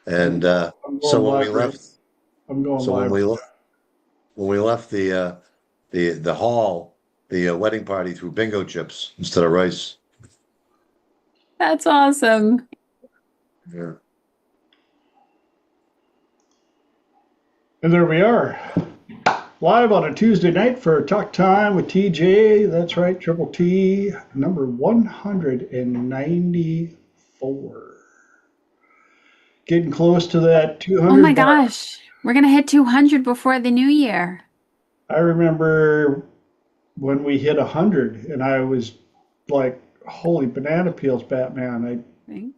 And I'm so going when we live. left, I'm going so live. when we left the hall, the wedding party threw bingo chips instead of rice. That's awesome. Yeah. And there we are, live on a Tuesday night for Talk Time with TJ. That's right, Triple T, number 194. Getting close to that Oh my 200 mark. gosh. We're gonna hit 200 before the new year. I remember when we hit 100, and I was like, holy banana peels, Batman. I Right?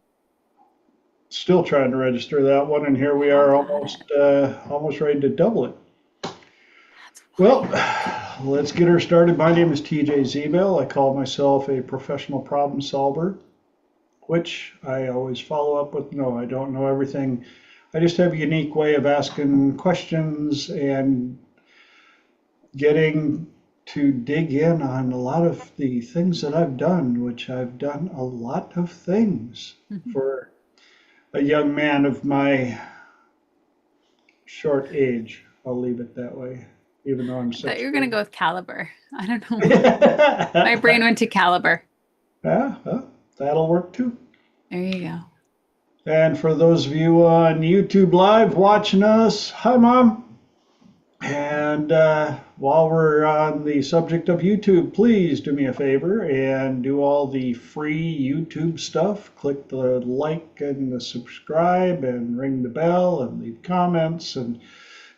still trying to register that one, and here we How are about it? almost ready to double it. That's Well, wild. let's get her started. My name is TJ Zebel. I call myself a professional problem solver, which I always follow up with no, I don't know everything. I just have a unique way of asking questions and getting to dig in on a lot of the things that I've done, which I've done a lot of things for a young man of my short age. I'll leave it that way, even though I'm I thought such you were a gonna go with caliber. I don't know. My brain yeah, went to caliber. well, that'll work too. There you go. And for those of you on YouTube Live watching us, hi, Mom. And while we're on the subject of YouTube, please do me a favor and do all the free YouTube stuff. Click the like and the subscribe and ring the bell and leave comments and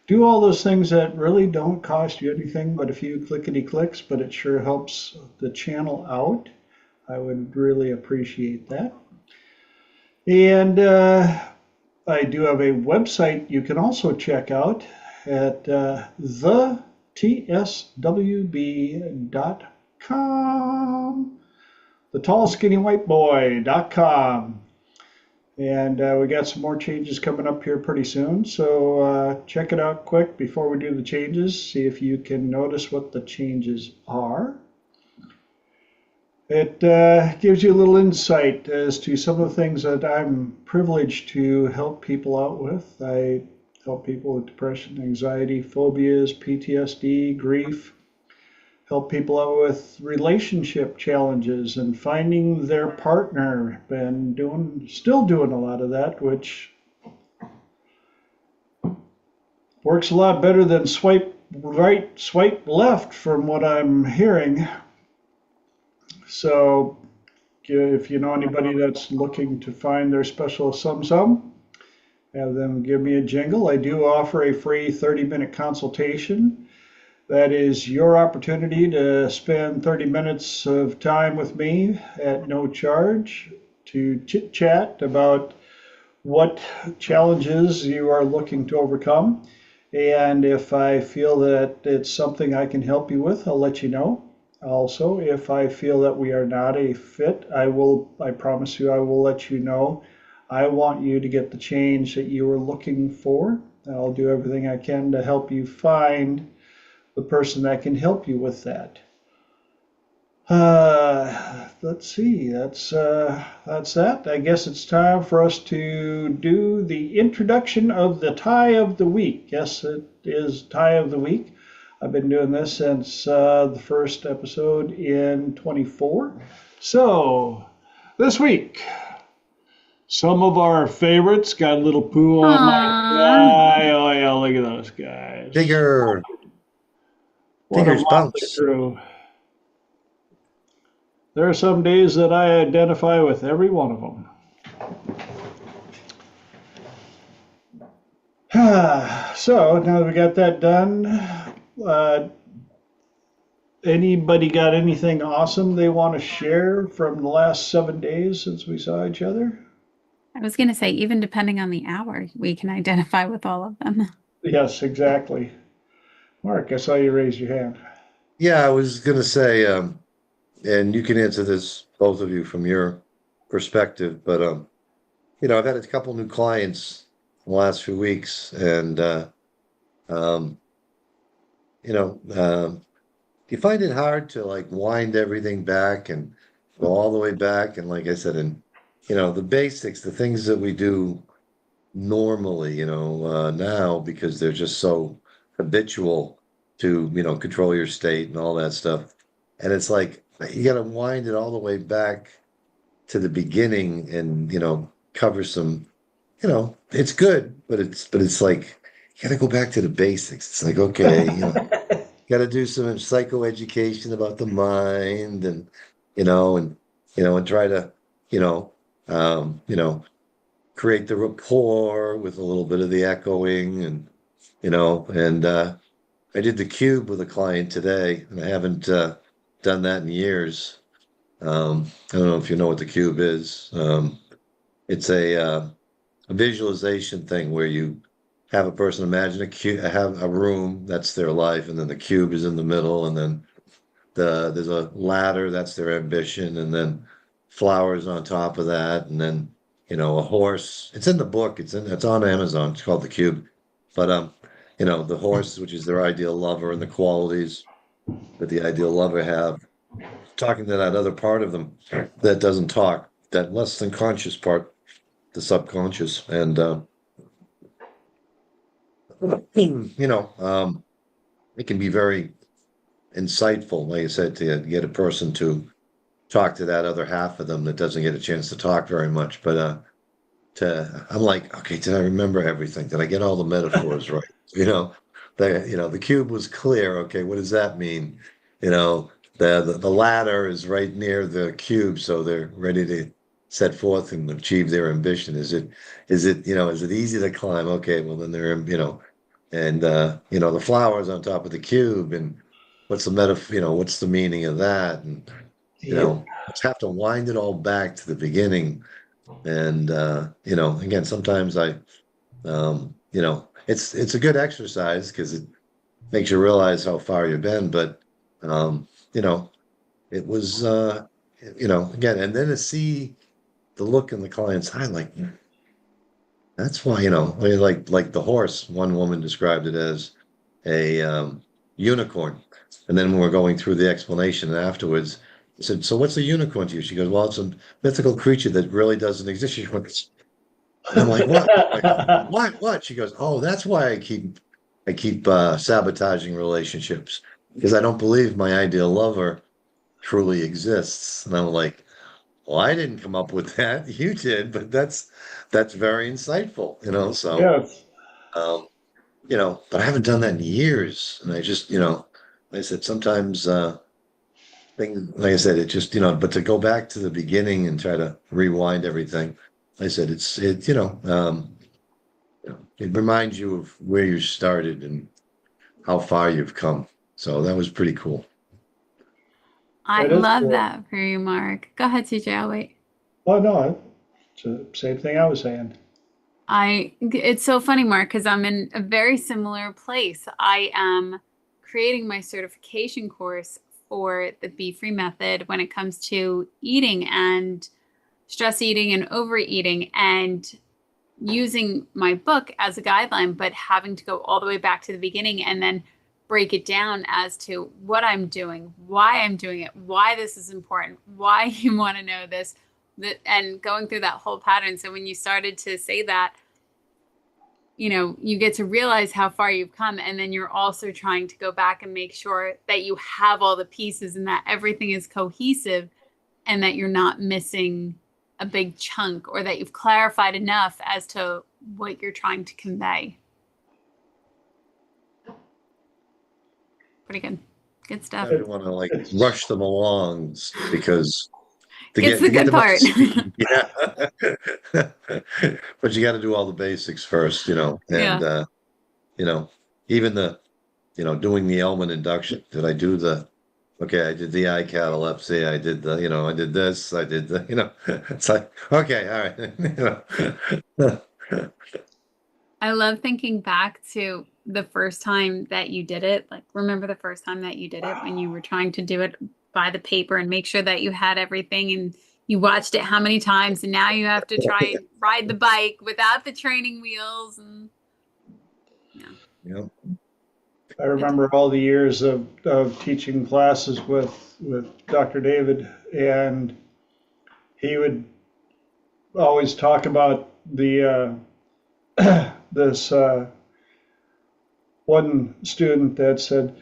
do all those things that really don't cost you anything but a few clickety clicks, but it sure helps the channel out. I would really appreciate that. And I do have a website you can also check out at thetswb.com, thetallskinnywhiteboy.com. And we got some more changes coming up here pretty soon. So check it out quick before we do the changes. See if you can notice what the changes are. It gives you a little insight as to some of the things that I'm privileged to help people out with. I help people with depression, anxiety, phobias, PTSD, grief, help people out with relationship challenges and finding their partner. Been still doing a lot of that, which works a lot better than swipe right, swipe left from what I'm hearing. So if you know anybody that's looking to find their special some, have them give me a jingle. I do offer a free 30-minute consultation. That is your opportunity to spend 30 minutes of time with me at no charge to chit chat about what challenges you are looking to overcome. And if I feel that it's something I can help you with, I'll let you know. Also, if I feel that we are not a fit, I promise you, I will let you know. I want you to get the change that you are looking for. I'll do everything I can to help you find the person that can help you with that. Let's see. That's that. I guess it's time for us to do the introduction of the tie of the week. Yes, it is tie of the week. I've been doing this since the first episode in 24. So this week, some of our favorites got a little poo on my Aww. thigh. Oh yeah, look at those guys. Digger, What a Digger's motley bounce. crew. There are some days that I identify with every one of them. So now that we got that done, uh, anybody got anything awesome they want to share from the last 7 days since we saw each other? I was gonna say, even depending on the hour, we can identify with all of them. Yes, exactly. Mark, I saw you raise your hand. Yeah, I was gonna say, and you can answer this, both of you, from your perspective, but I've had a couple new clients in the last few weeks, and um, you know, do you find it hard to like wind everything back and go all the way back? And like I said, and the basics, the things that we do normally, now because they're just so habitual to, control your state and all that stuff. And it's like you got to wind it all the way back to the beginning and, cover some, it's good, but it's like you got to go back to the basics. It's like, okay, got to do some psychoeducation about the mind and, and try to, you know, um, you know, create the rapport with a little bit of the echoing and I did the cube with a client today and I haven't done that in years. I don't know if you know what the cube is. It's a visualization thing where you have a person imagine a cube, have a room, that's their life, and then the cube is in the middle, and then there's a ladder, that's their ambition, and then flowers on top of that, and then a horse. It's in the book. It's on Amazon. It's called The Cube. But the horse, which is their ideal lover, and the qualities that the ideal lover have, talking to that other part of them that doesn't talk, that less than conscious part, the subconscious, and it can be very insightful, like I said, to get a person to talk to that other half of them that doesn't get a chance to talk very much. But I'm like, okay, did I remember everything? Did I get all the metaphors right? The cube was clear. Okay, what does that mean? The ladder is right near the cube, so they're ready to set forth and achieve their ambition. Is it easy to climb? Okay, well then and the flowers on top of the cube, and what's the what's the meaning of that? And Yep. just have to wind it all back to the beginning. And again, sometimes it's a good exercise because it makes you realize how far you've been. But um, you know, it was again, and then to see the look in the client's eye, like that's why, I mean, like the horse, one woman described it as a unicorn. And then when we're going through the explanation afterwards, I said, so what's a unicorn to you? She goes, well, it's a mythical creature that really doesn't exist. She went, and I'm like, what? Like, what? She goes, oh, that's why I keep sabotaging relationships because I don't believe my ideal lover truly exists. And I'm like, well, I didn't come up with that. You did, but that's very insightful, so Yes. um, but I haven't done that in years. And I just, like I said, sometimes things, like I said, it just, but to go back to the beginning and try to rewind everything, like I said, it reminds you of where you started and how far you've come. So that was pretty cool. I That is love cool. that for you, Mark. Go ahead, CJ. I'll wait. Oh, no, it's the same thing I was saying. It's so funny, Mark, because I'm in a very similar place. I am creating my certification course for the Be Free method when it comes to eating and stress eating and overeating, and using my book as a guideline, but having to go all the way back to the beginning and then break it down as to what I'm doing, why I'm doing it, why this is important, why you want to know this, and going through that whole pattern. So when you started to say that, you get to realize how far you've come, and then you're also trying to go back and make sure that you have all the pieces and that everything is cohesive and that you're not missing a big chunk, or that you've clarified enough as to what you're trying to convey. Pretty good. Good stuff. I don't want to like It's rush them along because It's the to get good them up to part. speed. Yeah. But you got to do all the basics first, and Yeah. even doing the Elman induction. Did I do okay, I did the eye catalepsy, I did I did this, I did it's like, okay, all right. I love thinking back to the first time that you did it. Like, remember the first time that you did it when you were trying to do it by the paper and make sure that you had everything, and you watched it how many times, and now you have to try and ride the bike without the training wheels. And yeah, Yeah. I remember all the years of teaching classes with Dr. David, and he would always talk about this one student that said,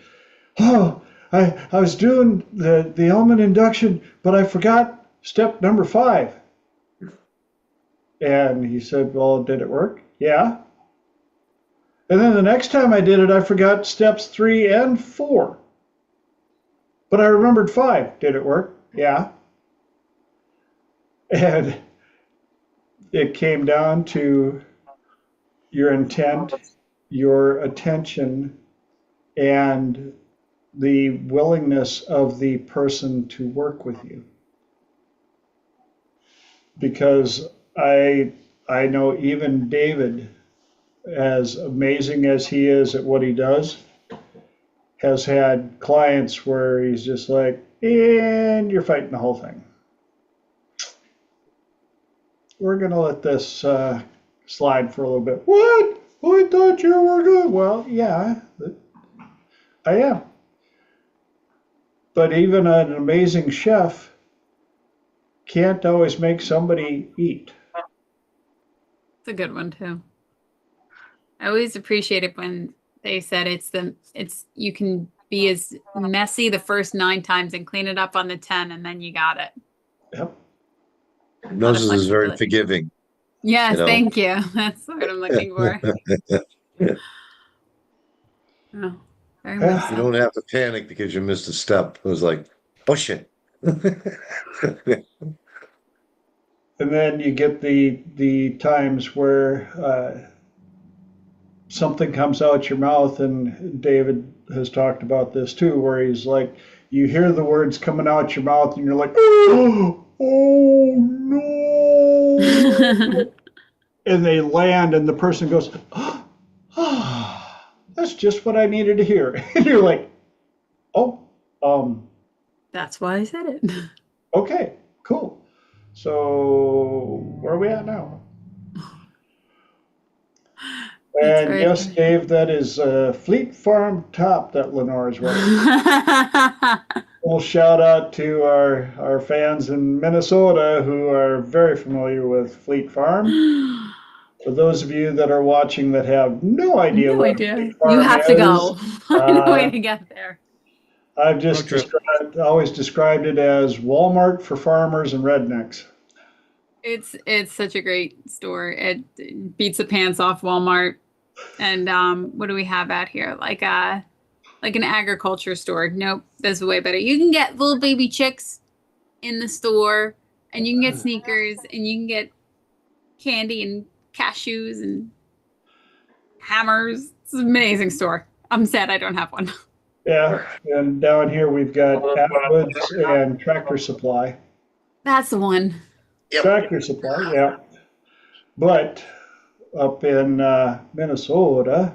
"Oh, I was doing the element induction, but I forgot step number 5." And he said, "Well, did it work?" "Yeah." "And then the next time I did it, I forgot steps 3 and 4. But I remembered 5. Did it work?" "Yeah." And it came down to your intent, your attention, and the willingness of the person to work with you. Because I know even David, as amazing as he is at what he does, has had clients where he's just like, and you're fighting the whole thing. We're going to let this slide for a little bit. What? I thought you were good. Well, yeah, I am. But even an amazing chef can't always make somebody eat. It's a good one too. I always appreciate it when they said you can be as messy the first 9 times and clean it up on the 10, and then you got it. Yep. Hypnosis is very forgiving. Yes, thank you. That's what I'm looking for. Oh, very much You so. don't have to panic because you missed a step. It was like, oh shit. And then you get the times where something comes out your mouth, and David has talked about this too, where he's like, you hear the words coming out your mouth, and you're like, oh no, and they land, and the person goes, oh, that's just what I needed to hear, and you're like, oh, that's why I said it. Okay, cool. So where are we at now? And yes, funny. Dave, that is a Fleet Farm top that Lenore is wearing. Well, shout out to our fans in Minnesota who are very familiar with Fleet Farm. For those of you that are watching that have no idea what Fleet Farm You have is, to go. Find a way to get there. I've just always described it as Walmart for farmers and rednecks. It's such a great store. It beats the pants off Walmart. And what do we have out here? Like an agriculture store. Nope, that's way better. You can get little baby chicks in the store, and you can get sneakers, and you can get candy and cashews and hammers. It's an amazing store. I'm sad I don't have one. Yeah, and down here we've got Atwoods and Tractor Supply. That's the one. Yep. Tractor Supply, yeah. But up in Minnesota,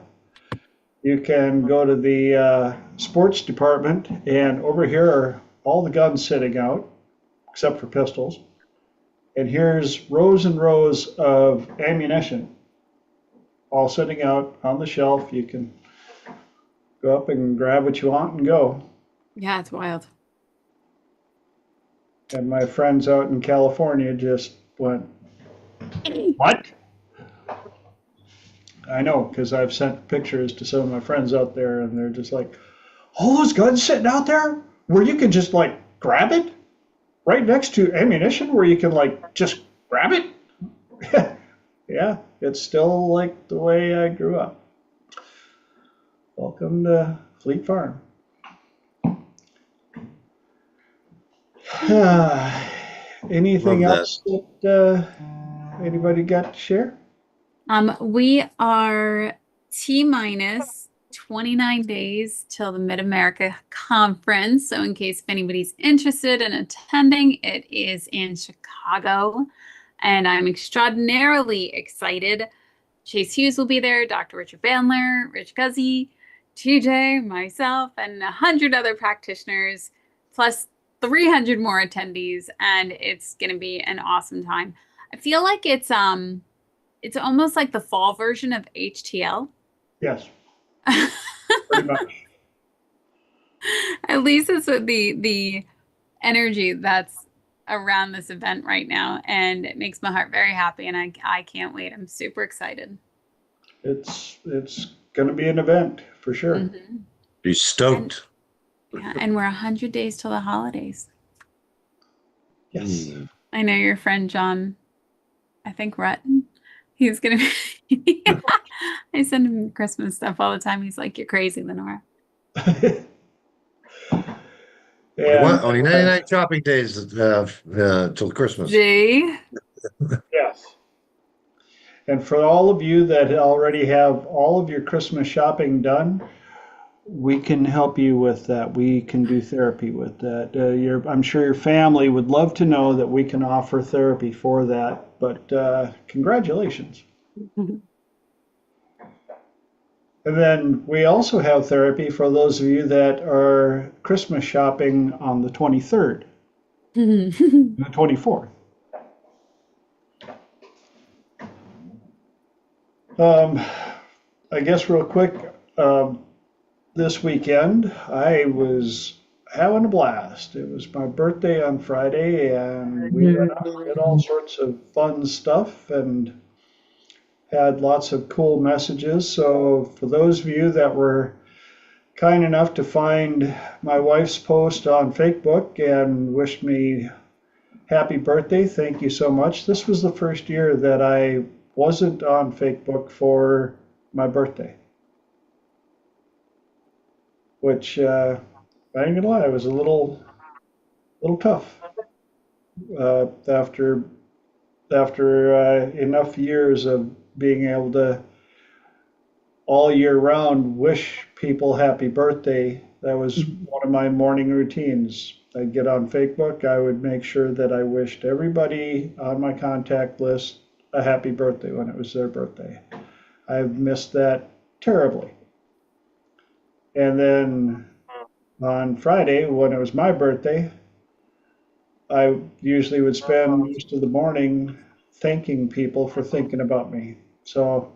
you can go to the sports department, and over here are all the guns sitting out, except for pistols. And here's rows and rows of ammunition, all sitting out on the shelf. You can go up and grab what you want and go. Yeah, it's wild. And my friends out in California just went, what? I know, because I've sent pictures to some of my friends out there, and they're just like, all those guns sitting out there where you can just like grab it right next to ammunition where you can like just grab it? Yeah, it's still like the way I grew up. Welcome to Fleet Farm. Anything Love that. else that anybody got to share? We are T-minus 29 days till the Mid-America Conference. So in case if anybody's interested in attending, it is in Chicago. And I'm extraordinarily excited. Chase Hughes will be there, Dr. Richard Bandler, Rich Guzzi, TJ, myself, and 100 other practitioners, plus 300 more attendees. And it's going to be an awesome time. I feel like it's almost like the fall version of HTL. Yes, pretty much. At least it's the energy that's around this event right now, and it makes my heart very happy, and I can't wait. I'm super excited. it's going to be an event for sure. Mhm. Be And stoked. yeah, and we're 100 days till the holidays. Yes. Mm. I know your friend John, I think Rutten, he's gonna be I send him Christmas stuff all the time. He's like, "You're crazy, Lenora." And Only 99 shopping days till Christmas. See? yes. And for all of you that already have all of your Christmas shopping done, we can help you with that. We can do therapy with that. I'm sure your family would love to know that we can offer therapy for that. But congratulations. And then we also have therapy for those of you that are Christmas shopping on the 23rd, the 24th. I guess real quick, this weekend I was having a blast. It was my birthday on Friday, and we went out and did all sorts of fun stuff and had lots of cool messages. So for those of you that were kind enough to find my wife's post on Facebook and wished me happy birthday, thank you so much. This was the first year that I wasn't on Facebook for my birthday, which I ain't gonna lie, it was a little tough after enough years of being able to all year round wish people happy birthday. That was one of my morning routines. I'd get on Facebook, I would make sure that I wished everybody on my contact list a happy birthday when it was their birthday. I've missed that terribly. And then on Friday, when it was my birthday, I usually would spend most of the morning thanking people for thinking about me. So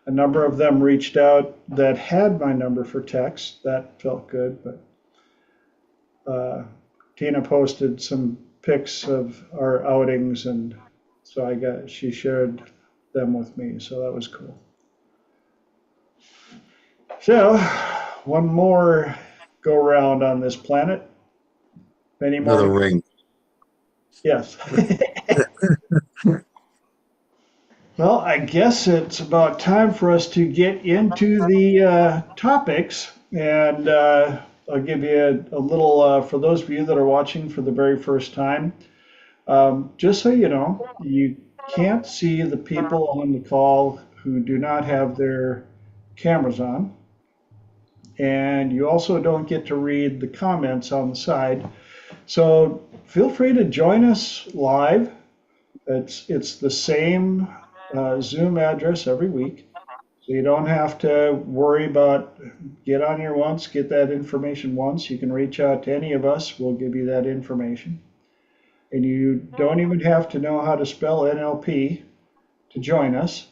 a number of them reached out that had my number for text. That felt good. But Tina posted some pics of our outings, and so she shared them with me. So that was cool. So one more go round on this planet. Many more. Another ring. Yes. Well, I guess it's about time for us to get into the topics. And I'll give you a little, for those of you that are watching for the very first time, just so you know, you can't see the people on the call who do not have their cameras on. And you also don't get to read the comments on the side. So feel free to join us live. It's the same Zoom address every week. So you don't have to worry about get on here once, get that information once. You can reach out to any of us. We'll give you that information. And you don't even have to know how to spell NLP to join us.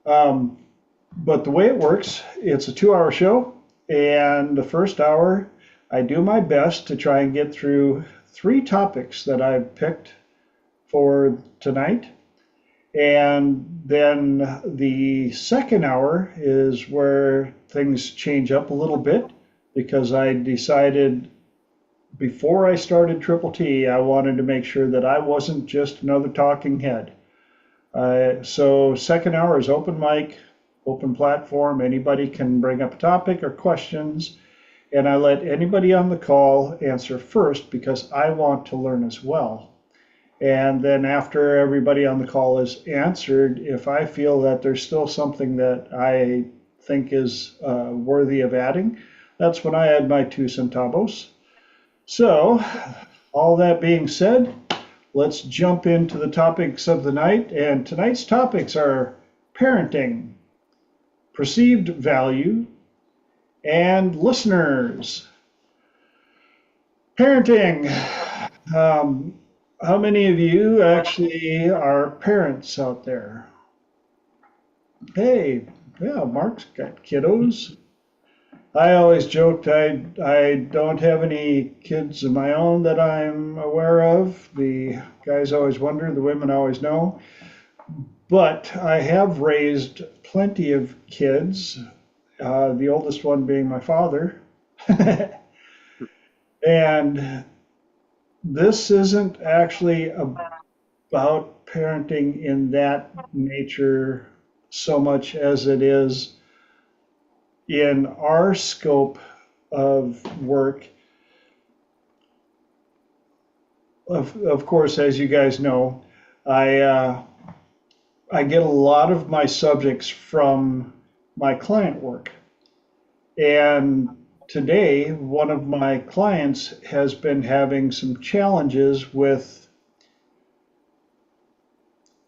But the way it works, it's a 2-hour show. And the first hour, I do my best to try and get through 3 topics that I've picked for tonight. And then the second hour is where things change up a little bit because I decided before I started Triple T, I wanted to make sure that I wasn't just another talking head. So second hour is open mic, open platform. Anybody can bring up a topic or questions. And I let anybody on the call answer first because I want to learn as well. And then after everybody on the call is answered, if I feel that there's still something that I think is worthy of adding, that's when I add my 2 centavos. So, all that being said, let's jump into the topics of the night. And tonight's topics are parenting, perceived value, and listeners. Parenting. How many of you actually are parents out there? Hey, yeah, Mark's got kiddos. I always joked I don't have any kids of my own that I'm aware of. The guys always wonder, the women always know. But I have raised plenty of kids, the oldest one being my father. And this isn't actually about parenting in that nature so much as it is in our scope of work. Of course, as you guys know, I I get a lot of my subjects from my client work. And today, one of my clients has been having some challenges with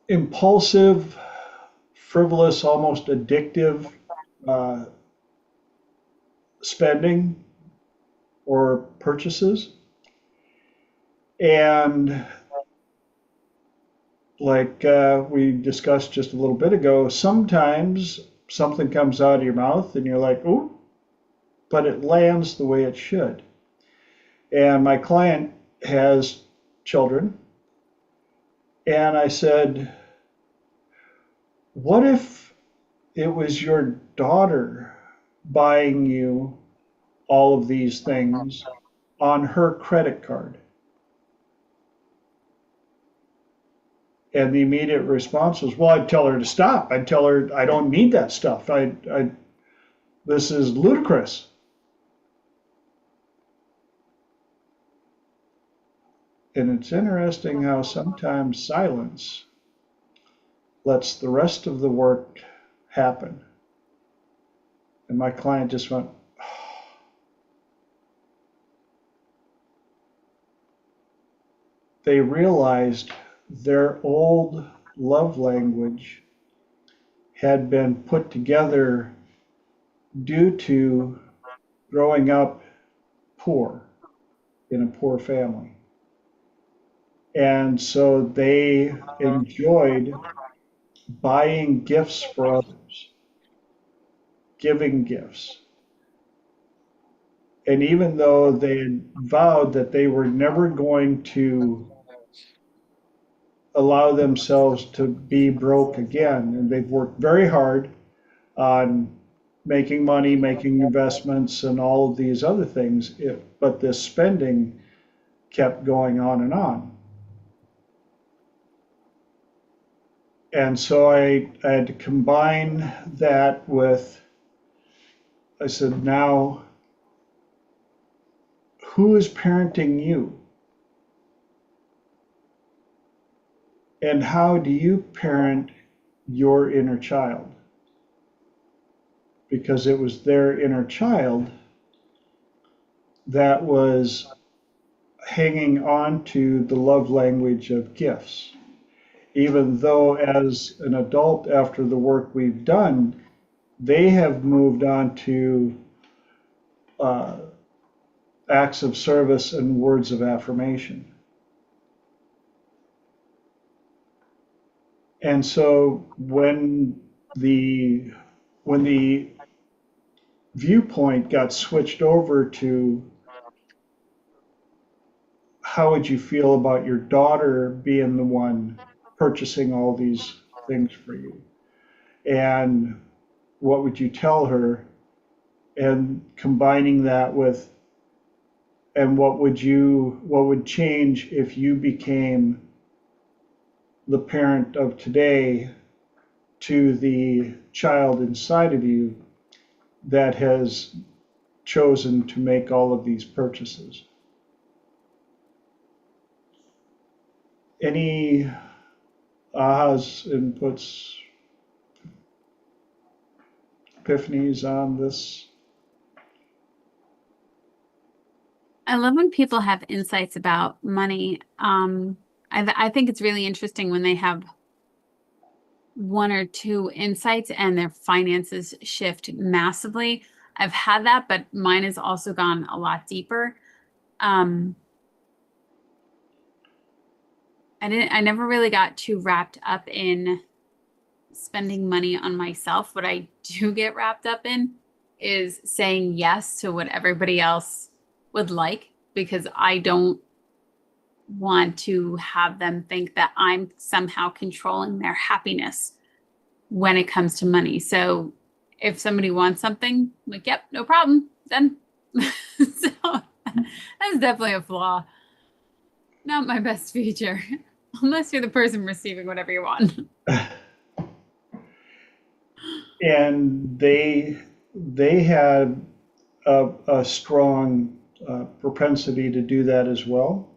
impulsive, frivolous, almost addictive uh, spending or purchases. And like we discussed just a little bit ago, sometimes something comes out of your mouth and you're like, oh, but it lands the way it should. And my client has children. And I said, what if it was your daughter buying you all of these things on her credit card? And the immediate response was, well, I'd tell her to stop. I'd tell her I don't need that stuff. This is ludicrous. And it's interesting how sometimes silence lets the rest of the work happen. And my client just went, oh. They realized their old love language had been put together due to growing up poor in a poor family. And so they enjoyed buying gifts for others, giving gifts. And even though they had vowed that they were never going to allow themselves to be broke again, and they've worked very hard on making money, making investments, and all of these other things, but this spending kept going on and on. And so I had to combine that with, I said, now, who is parenting you? And how do you parent your inner child? Because it was their inner child that was hanging on to the love language of gifts. Even though as an adult, after the work we've done, they have moved on to acts of service and words of affirmation. And so when the viewpoint got switched over to how would you feel about your daughter being the one purchasing all these things for you? And what would you tell her? And combining that with, and what would change if you became the parent of today to the child inside of you that has chosen to make all of these purchases? Any ahas, inputs, epiphanies on this? I love when people have insights about money. I think it's really interesting when they have one or two insights and their finances shift massively. I've had that, but mine has also gone a lot deeper. I never really got too wrapped up in spending money on myself. What I do get wrapped up in is saying yes to what everybody else would like, because I don't want to have them think that I'm somehow controlling their happiness when it comes to money. So if somebody wants something, I'm like, yep, no problem, done. So that's definitely a flaw. Not my best feature, unless you're the person receiving whatever you want. And they had a strong propensity to do that as well,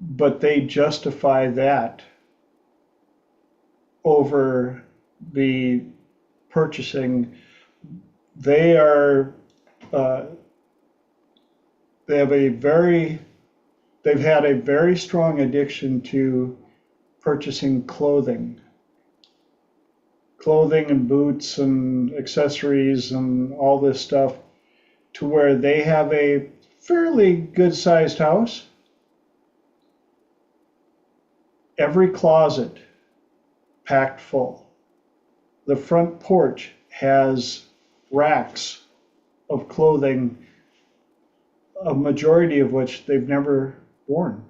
but they justify that over the purchasing. They are they have they've had a very strong addiction to purchasing clothing and boots and accessories and all this stuff, to where they have a fairly good sized house. Every closet packed full. The front porch has racks of clothing, a majority of which they've never worn.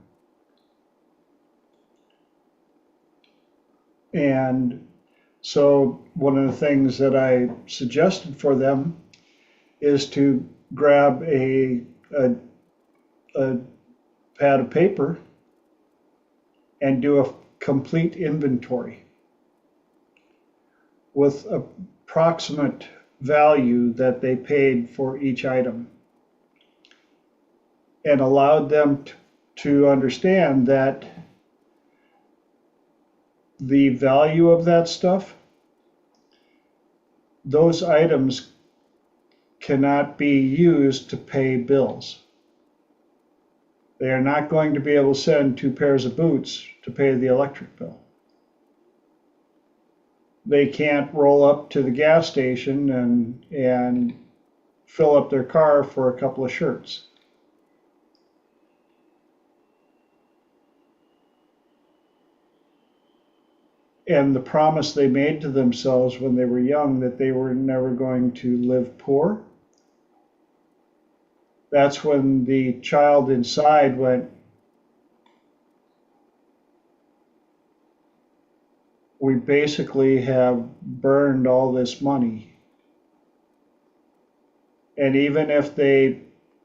And so one of the things that I suggested for them is to grab a pad of paper and do a complete inventory with approximate value that they paid for each item, and allowed them to understand that the value of that stuff, those items cannot be used to pay bills. They are not going to be able to send 2 pairs of boots to pay the electric bill. They can't roll up to the gas station and fill up their car for a couple of shirts. And the promise they made to themselves when they were young, that they were never going to live poor, that's when the child inside went, we basically have burned all this money. And even if they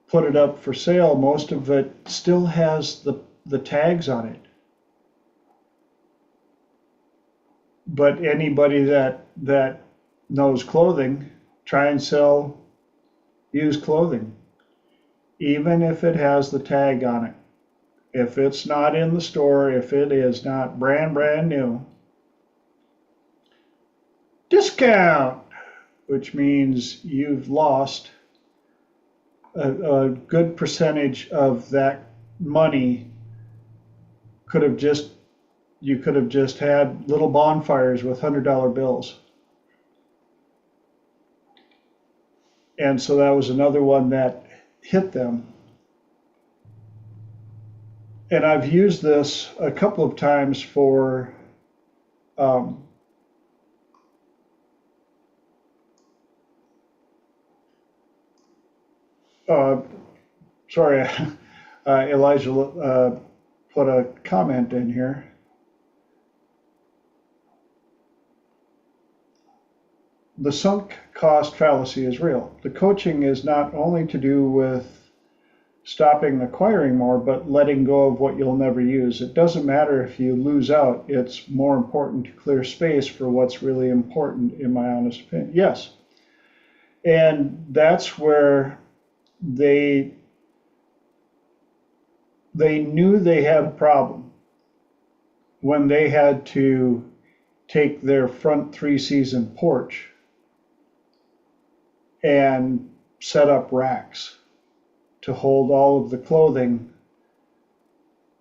put it up for sale, most of it still has the tags on it. But anybody that knows clothing, try and sell used clothing, even if it has the tag on it. If it's not in the store, if it is not brand new, discount, which means you've lost a good percentage of that money. You could have just had little bonfires with $100 bills. And so that was another one that hit them. And I've used this a couple of times for sorry, Elijah put a comment in here. The sunk cost fallacy is real. The coaching is not only to do with stopping acquiring more, but letting go of what you'll never use. It doesn't matter if you lose out. It's more important to clear space for what's really important, in my honest opinion. Yes. And that's where they knew they had a problem when they had to take their front 3-season porch and set up racks to hold all of the clothing,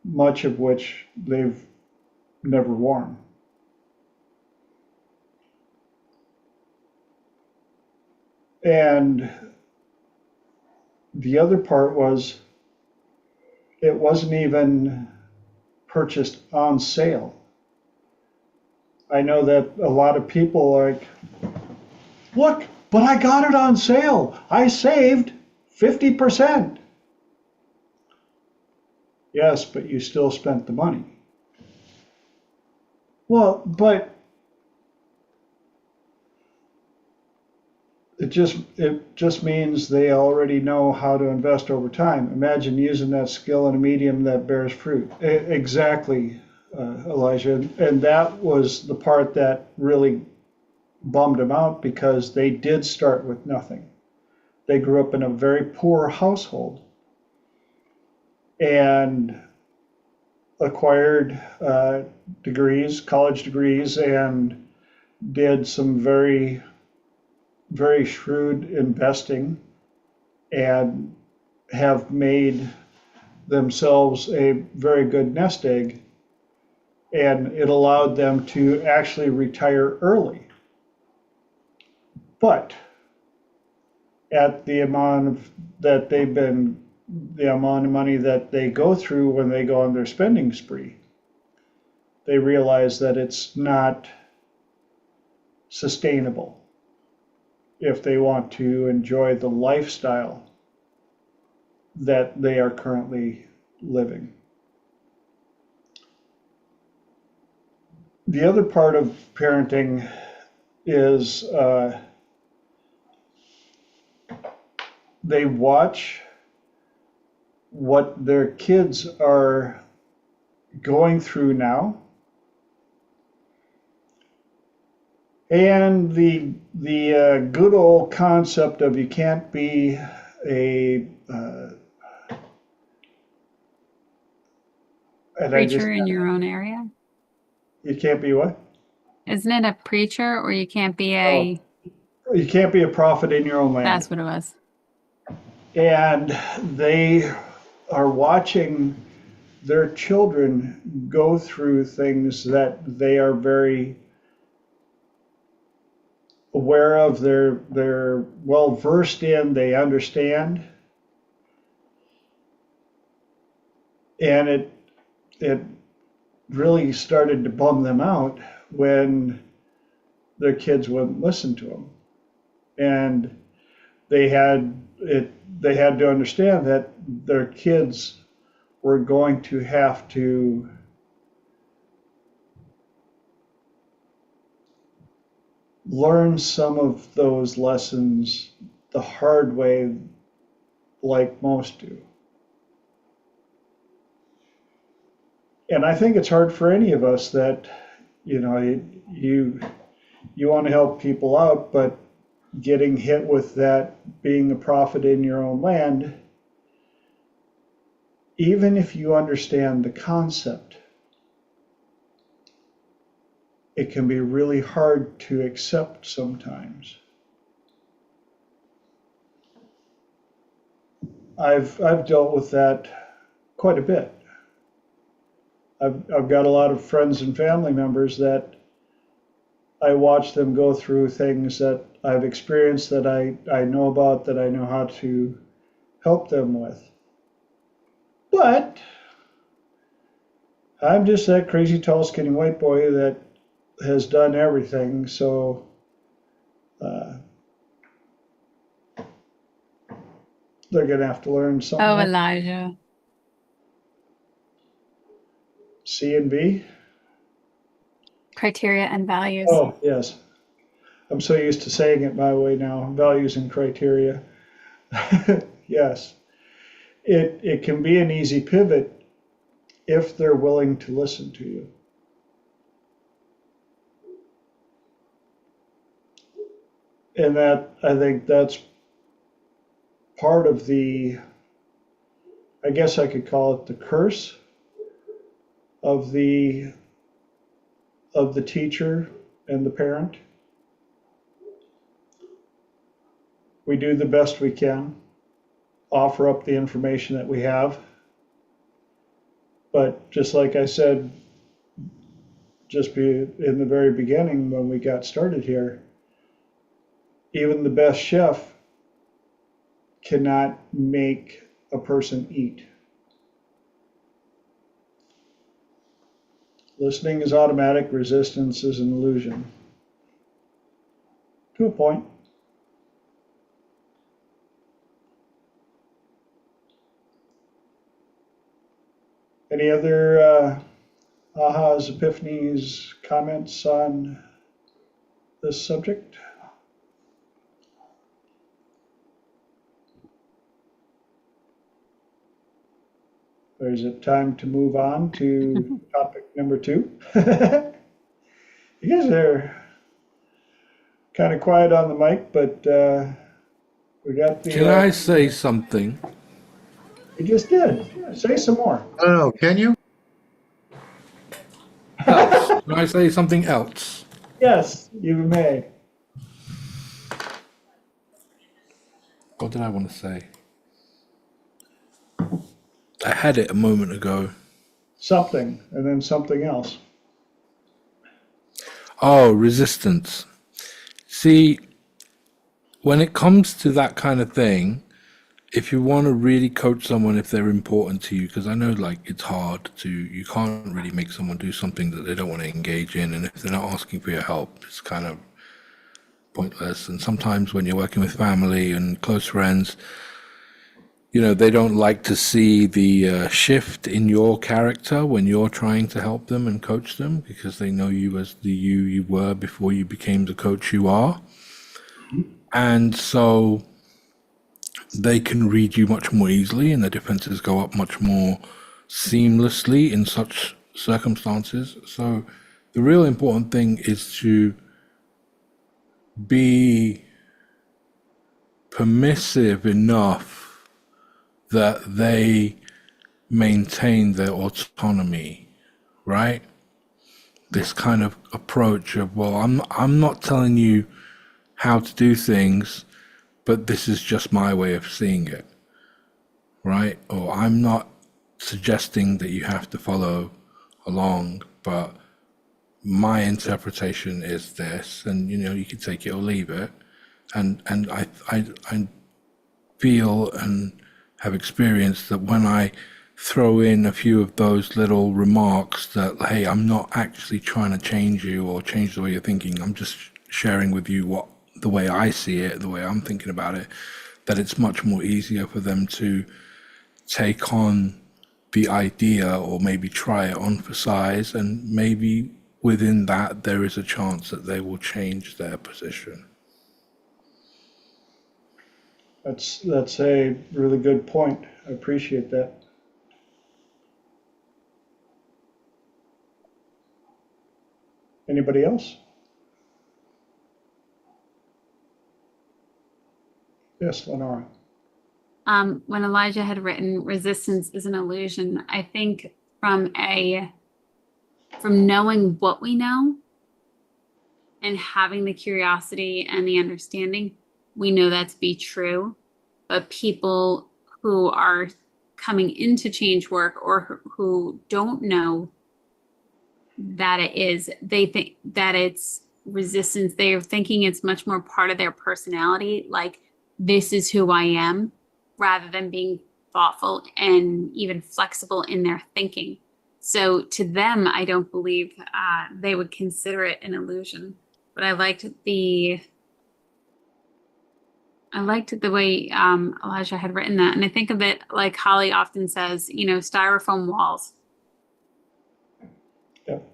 much of which they've never worn. And the other part was, it wasn't even purchased on sale. I know that a lot of people are like, look, but I got it on sale. I saved 50%. Yes, but you still spent the money. Well, but it just means they already know how to invest over time. Imagine using that skill in a medium that bears fruit. Exactly, Elijah. And that was the part that really bummed them out because they did start with nothing. They grew up in a very poor household and acquired degrees, college degrees, and did some very, very shrewd investing and have made themselves a very good nest egg. And it allowed them to actually retire early. But at the amount of that they've been, the amount of money that they go through when they go on their spending spree, they realize that it's not sustainable if they want to enjoy the lifestyle that they are currently living. The other part of parenting is they watch what their kids are going through now, and the good old concept of you can't be a Preacher in your own area. You can't be what? Isn't it a preacher, or you can't be Oh, a? you can't be a prophet in your own land. That's what it was. And they are watching their children go through things that they are very aware of, they're well versed in, they understand. And it really started to bum them out when their kids wouldn't listen to them. And they had to understand that their kids were going to have to learn some of those lessons the hard way, like most do. And I think it's hard for any of us that, you want to help people out, but getting hit with that being a prophet in your own land, even if you understand the concept, it can be really hard to accept sometimes. I've dealt with that quite a bit. I've got a lot of friends and family members that I watch them go through things that I've experienced, that I know about, that I know how to help them with. But I'm just that crazy, tall, skinny white boy that has done everything, so they're going to have to learn something. Oh, Elijah. C and B? Criteria and values. Oh, yes. I'm so used to saying it my way now. Values and criteria. Yes. It can be an easy pivot if they're willing to listen to you. And I think that's part of I guess I could call it the curse of the teacher and the parent. We do the best we can, offer up the information that we have. But just like I said, in the very beginning when we got started here, even the best chef cannot make a person eat. Listening is automatic, resistance is an illusion. To a point. Any other ahas, epiphanies, comments on this subject? Or is it time to move on to topic number 2? You guys are kind of quiet on the mic, but we got Can the. I say something You just did. Say some more. I don't know, can you? else? Can I say something else? Yes, you may. What did I want to say? I had it a moment ago. Something, and then something else. Oh, resistance. See, when it comes to that kind of thing, if you want to really coach someone if they're important to you, because I know like it's hard to, you can't really make someone do something that they don't want to engage in, and if they're not asking for your help, it's kind of pointless. And sometimes when you're working with family and close friends, you know, they don't like to see the shift in your character when you're trying to help them and coach them, because they know you as the you were before you became the coach you are. And so they can read you much more easily, and the defenses go up much more seamlessly in such circumstances. So the real important thing is to be permissive enough that they maintain their autonomy, right? This kind of approach of, well, I'm not telling you how to do things, but this is just my way of seeing it, right? Or I'm not suggesting that you have to follow along, but my interpretation is this, and you know, you can take it or leave it. And I feel and have experienced that when I throw in a few of those little remarks that, hey, I'm not actually trying to change you or change the way you're thinking, I'm just sharing with you what the way I see it, the way I'm thinking about it, that it's much more easier for them to take on the idea or maybe try it on for size, and maybe within that there is a chance that they will change their position. That's a really good point. I appreciate that. Anybody else? Yes, Lenora. When Elijah had written resistance is an illusion, I think from knowing what we know and having the curiosity and the understanding, we know that to be true. But people who are coming into change work or who don't know that it is, they think that it's resistance. They are thinking it's much more part of their personality, like this is who I am, rather than being thoughtful and even flexible in their thinking. So to them, I don't believe they would consider it an illusion. But I liked the way Elijah had written that. And I think of it like Holly often says, you know, styrofoam walls. Yep.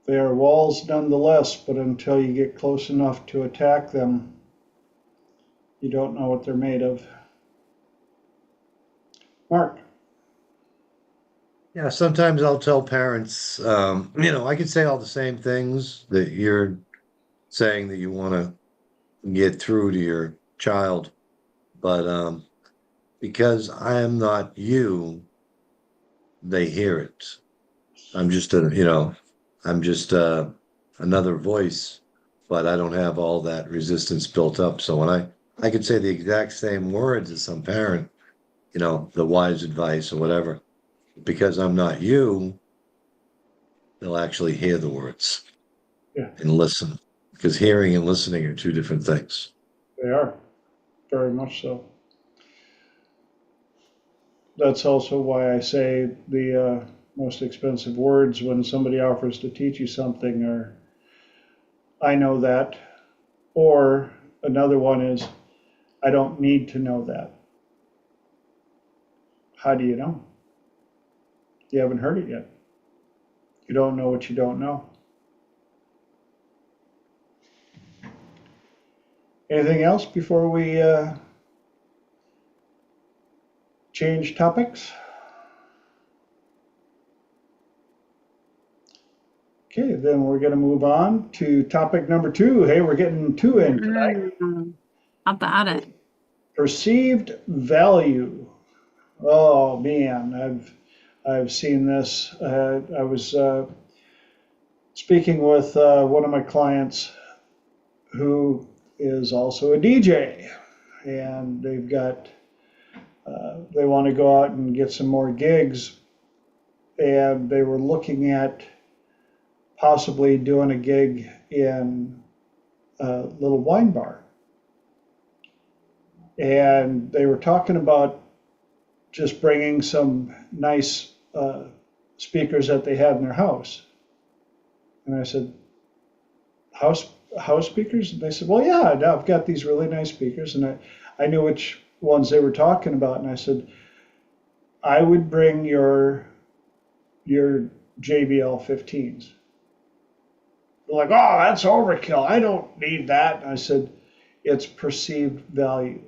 They are walls nonetheless, but until you get close enough to attack them, you don't know what they're made of. Mark. Yeah, sometimes I'll tell parents, I could say all the same things that you're saying that you want to get through to your child, but because I am not you, they hear it. I'm just another voice, but I don't have all that resistance built up. So when I could say the exact same words as some parent, the wise advice or whatever, because I'm not you, they'll actually hear the words Yeah, and listen, because hearing and listening are two different things. they are. Very much so. That's also why I say the most expensive words when somebody offers to teach you something are, I know that, or another one is, I don't need to know that. How do you know? You haven't heard it yet. You don't know what you don't know. Anything else before we change topics? Okay, then we're going to move on to topic number 2. Hey, we're getting 2 in tonight. How about it? Perceived value. Oh man, I've seen this. I was speaking with one of my clients who is also a DJ, and they've got they want to go out and get some more gigs, and they were looking at possibly doing a gig in a little wine bar. And they were talking about just bringing some nice speakers that they had in their house. And I said, house speakers? And they said, well, yeah, I've got these really nice speakers. And I knew which ones they were talking about. And I said, I would bring your JBL 15s. They're like, oh, that's overkill. I don't need that. And I said, it's perceived value.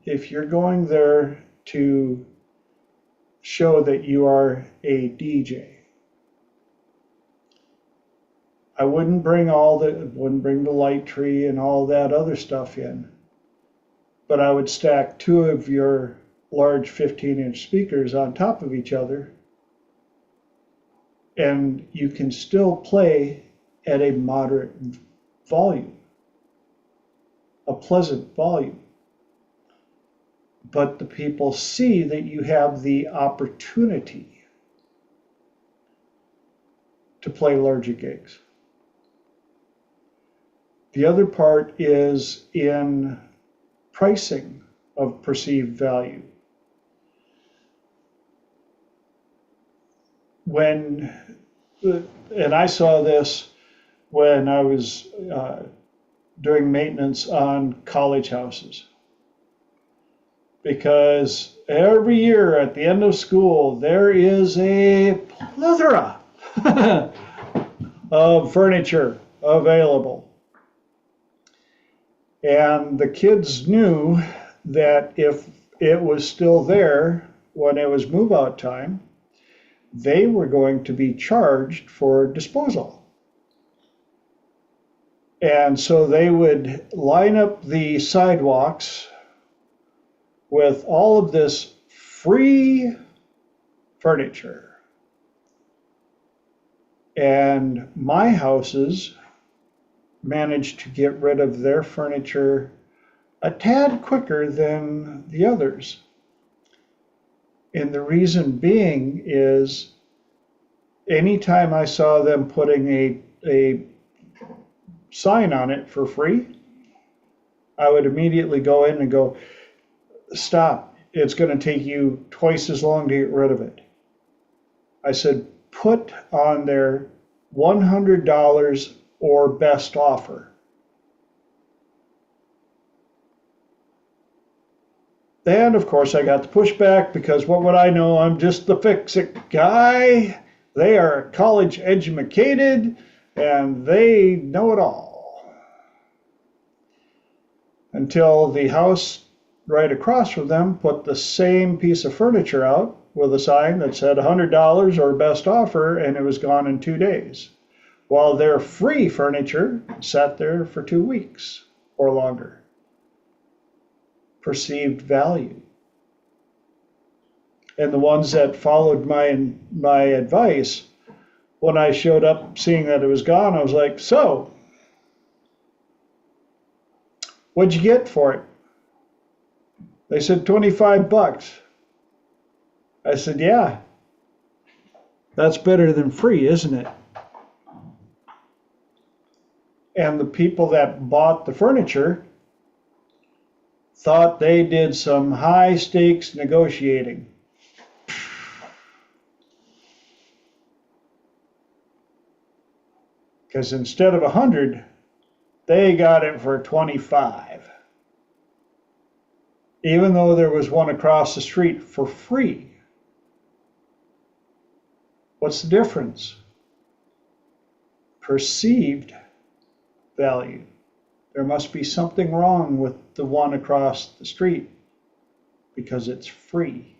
If you're going there to show that you are a DJ, I wouldn't bring the light tree and all that other stuff in, but I would stack 2 of your large 15-inch speakers on top of each other, and you can still play at a moderate volume, a pleasant volume. But the people see that you have the opportunity to play larger gigs. The other part is in pricing of perceived value. And I saw this when I was doing maintenance on college houses. Because every year at the end of school, there is a plethora of furniture available. And the kids knew that if it was still there when it was move-out time, they were going to be charged for disposal. And so they would line up the sidewalks with all of this free furniture. And my houses managed to get rid of their furniture a tad quicker than the others. And the reason being is anytime I saw them putting a sign on it for free, I would immediately go in and go, stop, it's going to take you twice as long to get rid of it. I said, put on there $100 or best offer. And of course I got the pushback because what would I know? I'm just the fix-it guy. They are college educated and they know it all. Until the house right across from them put the same piece of furniture out with a sign that said $100 or best offer, and it was gone in 2 days. While their free furniture sat there for 2 weeks or longer. Perceived value. And the ones that followed my advice, when I showed up seeing that it was gone, I was like, so, what'd you get for it? They said $25. I said, yeah, that's better than free, isn't it? And the people that bought the furniture thought they did some high stakes negotiating. Because instead of 100, they got it for 25. even though there was one across the street for free. What's the difference? Perceived value. There must be something wrong with the one across the street because it's free.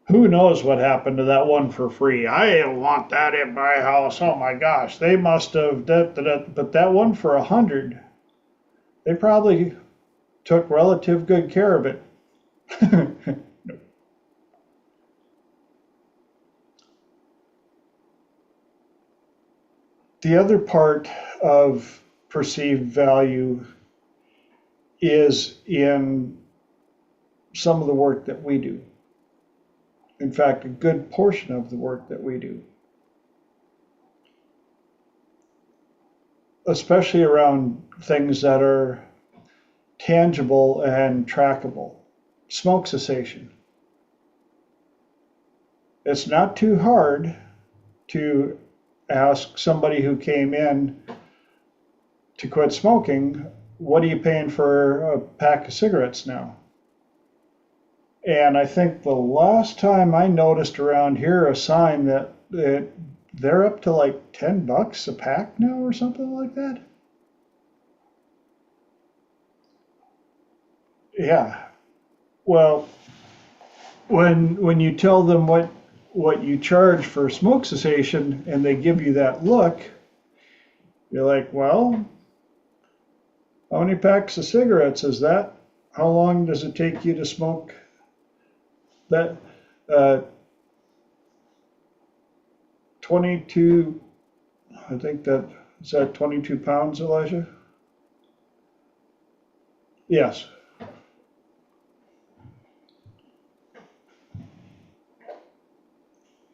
Who knows what happened to that one for free? I don't want that in my house. Oh my gosh, they must have, but that one for 100, they probably took relative good care of it. The other part of perceived value is in some of the work that we do. In fact, a good portion of the work that we do, especially around things that are tangible and trackable. Smoke cessation. It's not too hard to ask somebody who came in to quit smoking, what are you paying for a pack of cigarettes now? And I think the last time I noticed around here a sign that they're up to like $10 a pack now or something like that. Yeah. Well, when you tell them what you charge for smoke cessation and they give you that look, you're like, well, how many packs of cigarettes is that? How long does it take you to smoke that? 22, I think is that 22 pounds, Elijah? Yes.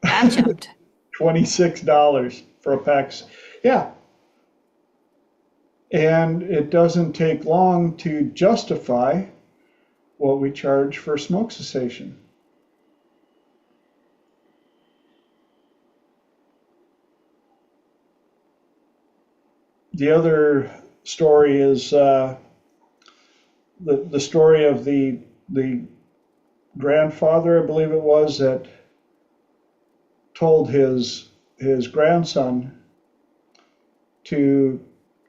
That jumped. $26 for a pack. Yeah. And it doesn't take long to justify what we charge for smoke cessation. The other story is the story of the grandfather, I believe it was, that told his grandson to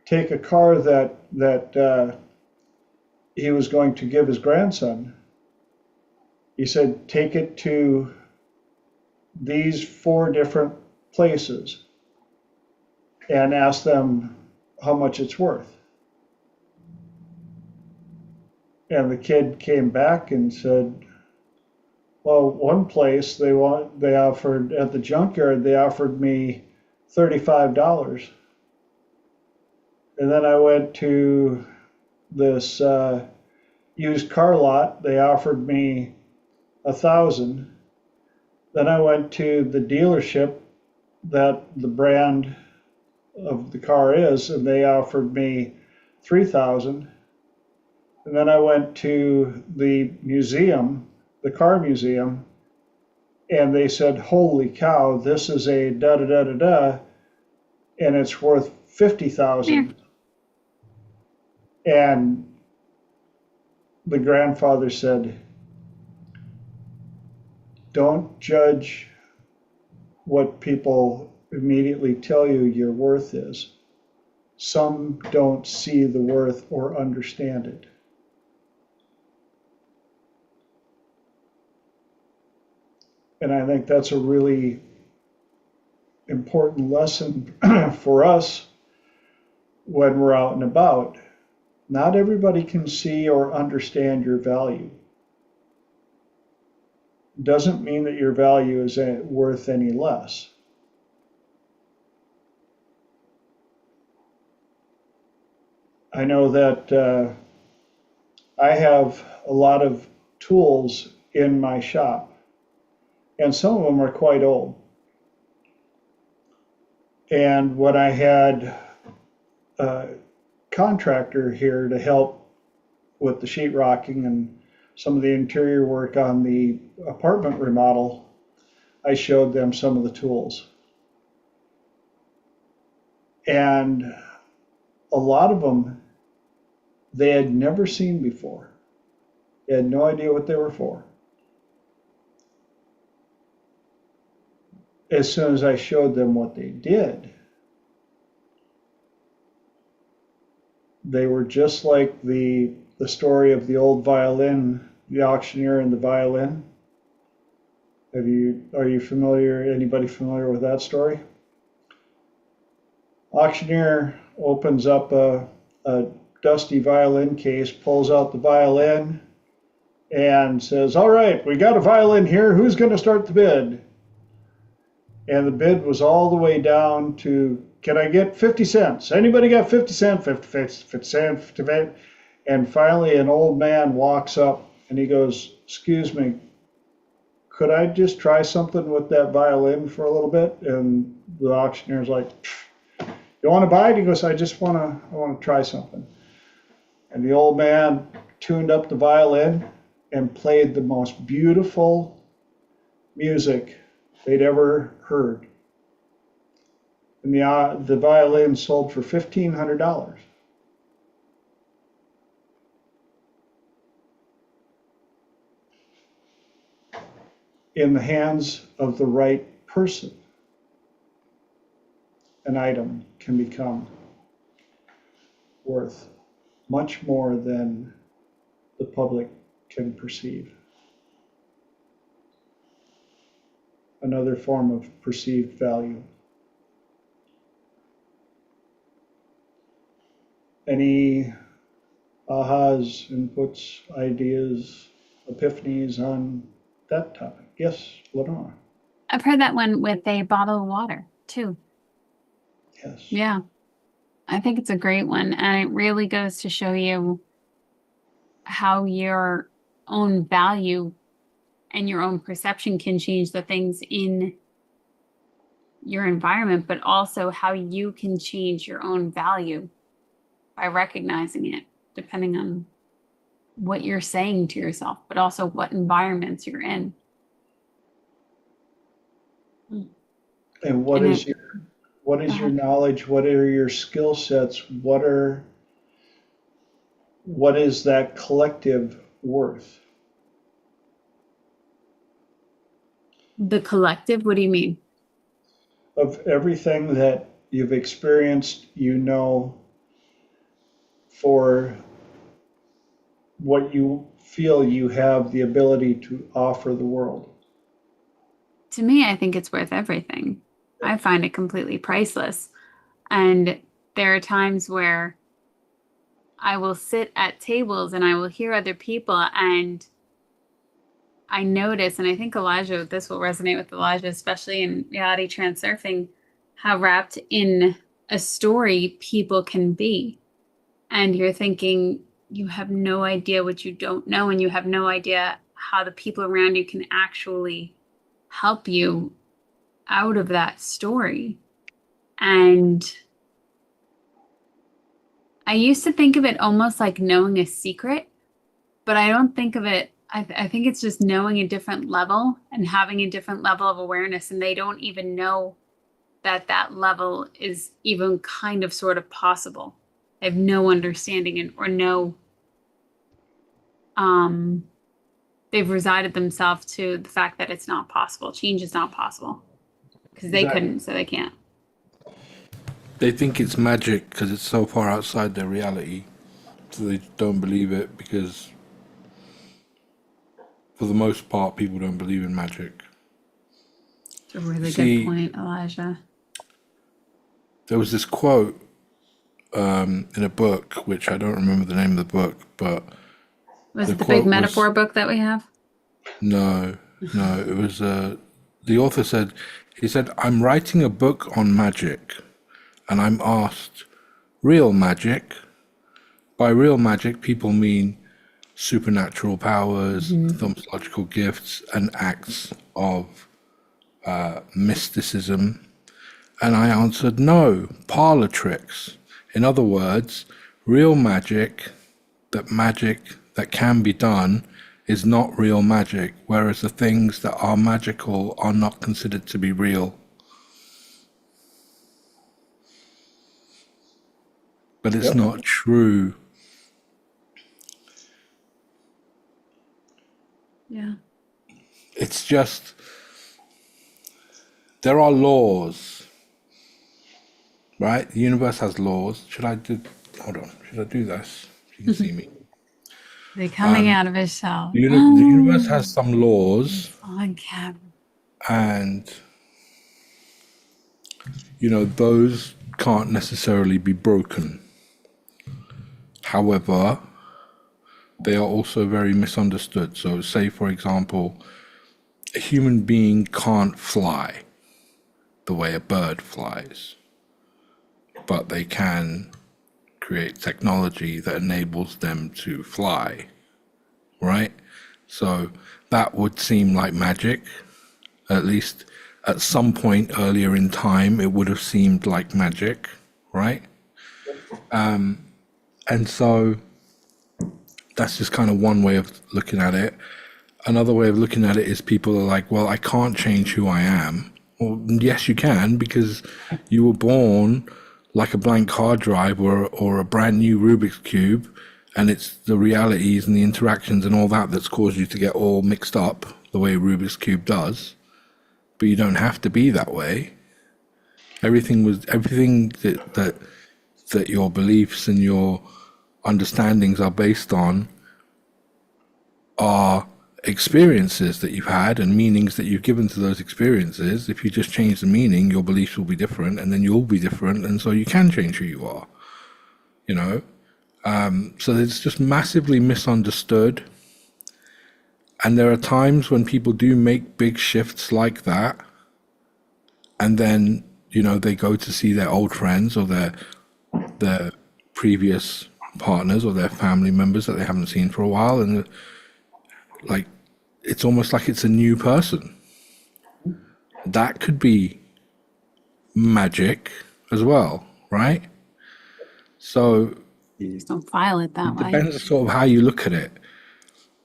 take a car that he was going to give his grandson. He said, take it to these 4 different places and ask them how much it's worth. And the kid came back and said, well, one place they offered at the junkyard, they offered me $35. And then I went to this used car lot, they offered me $1,000. Then I went to the dealership that the brand of the car is, and they offered me $3,000. And then I went to the museum, the car museum, and they said, holy cow, this is a da-da-da-da-da, and it's worth $50,000. And the grandfather said, don't judge what people immediately tell you your worth is. Some don't see the worth or understand it. And I think that's a really important lesson for us when we're out and about. Not everybody can see or understand your value. Doesn't mean that your value is worth any less. I know that I have a lot of tools in my shop, and some of them are quite old. And when I had a contractor here to help with the sheetrocking and some of the interior work on the apartment remodel, I showed them some of the tools. And a lot of them they had never seen before. They had no idea what they were for. As soon as I showed them what they did, they were just like the story of the old violin, the auctioneer and the violin. Are you familiar, anybody familiar with that story? Auctioneer opens up a dusty violin case, pulls out the violin, and says, "All right, we got a violin here. Who's going to start the bid?" And the bid was all the way down to, "Can I get 50 cents? Anybody got 50 cents? 50 cents, 50 cents." And finally, an old man walks up and he goes, "Excuse me, could I just try something with that violin for a little bit?" And the auctioneer's like, "You want to buy it?" He goes, I want to try something." And the old man tuned up the violin and played the most beautiful music they'd ever heard. And the violin sold for $1,500. In the hands of the right person, an item can become worth much more than the public can perceive. Another form of perceived value. Any ahas, inputs, ideas, epiphanies on that topic? Yes, Lenore. I've heard that one with a bottle of water too. Yes. Yeah. I think it's a great one. And it really goes to show you how your own value and your own perception can change the things in your environment, but also how you can change your own value by recognizing it, depending on what you're saying to yourself, but also what environments you're in. And what is your knowledge? What are your skill sets? What is that collective worth? The collective, what do you mean? Of everything that you've experienced, for what you feel you have the ability to offer the world. To me, I think it's worth everything. I find it completely priceless. And there are times where I will sit at tables and I will hear other people and I notice, and I think Elijah, this will resonate with Elijah, especially in reality transurfing, how wrapped in a story people can be. And you're thinking, you have no idea what you don't know, and you have no idea how the people around you can actually help you out of that story. And I used to think of it almost like knowing a secret, but I don't think of it. I think it's just knowing a different level and having a different level of awareness. And they don't even know that that level is even kind of sort of possible. They have no understanding or no, they've resided themselves to the fact that it's not possible. Change is not possible because they couldn't, so they can't. They think it's magic because it's so far outside their reality, so they don't believe it because, for the most part, people don't believe in magic. It's a really good point, Elijah. There was this quote in a book, which I don't remember the name of the book, but was it the big metaphor book that we have? No, it was the author said, he said, "I'm writing a book on magic, and I'm asked, real magic? By real magic, people mean supernatural powers, thaumaturgical gifts, and acts of mysticism." And I answered, no, parlor tricks. In other words, real magic that can be done is not real magic, whereas the things that are magical are not considered to be real. But it's not true. It's just, there are laws, right? The universe has laws. Hold on, should I do this? You can see me. They're coming out of his shell. The universe has some laws, On camera. and those can't necessarily be broken. However, they are also very misunderstood. So say, for example, a human being can't fly the way a bird flies, but they can create technology that enables them to fly, right? So that would seem like magic. At least at some point earlier in time, it would have seemed like magic, right? And so that's just kind of one way of looking at it. Another way of looking at it is people are like, well, I can't change who I am. Well, yes, you can, because you were born like a blank hard drive or a brand new Rubik's Cube, and it's the realities and the interactions and all that that's caused you to get all mixed up the way a Rubik's Cube does. But you don't have to be that way. Everything that your beliefs and your understandings are based on are experiences that you've had and meanings that you've given to those experiences. If you just change the meaning, your beliefs will be different, and then you'll be different, and so you can change who you are. So it's just massively misunderstood. And there are times when people do make big shifts like that, and then they go to see their old friends or their previous partners or their family members that they haven't seen for a while, and like it's almost like it's a new person. That could be magic as well, right? So Just don't file it that way. depends sort of how you look at it.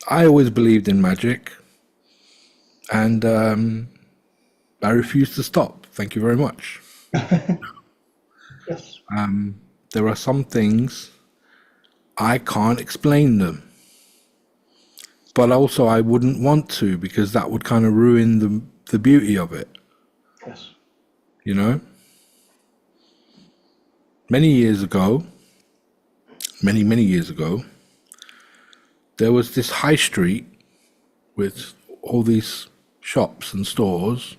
I always believed in magic, and I refuse to stop. Thank you very much. Yes. There are some things I can't explain them, but also I wouldn't want to, because that would kind of ruin the beauty of it. Yes. Many years ago, many years ago, there was this high street with all these shops and stores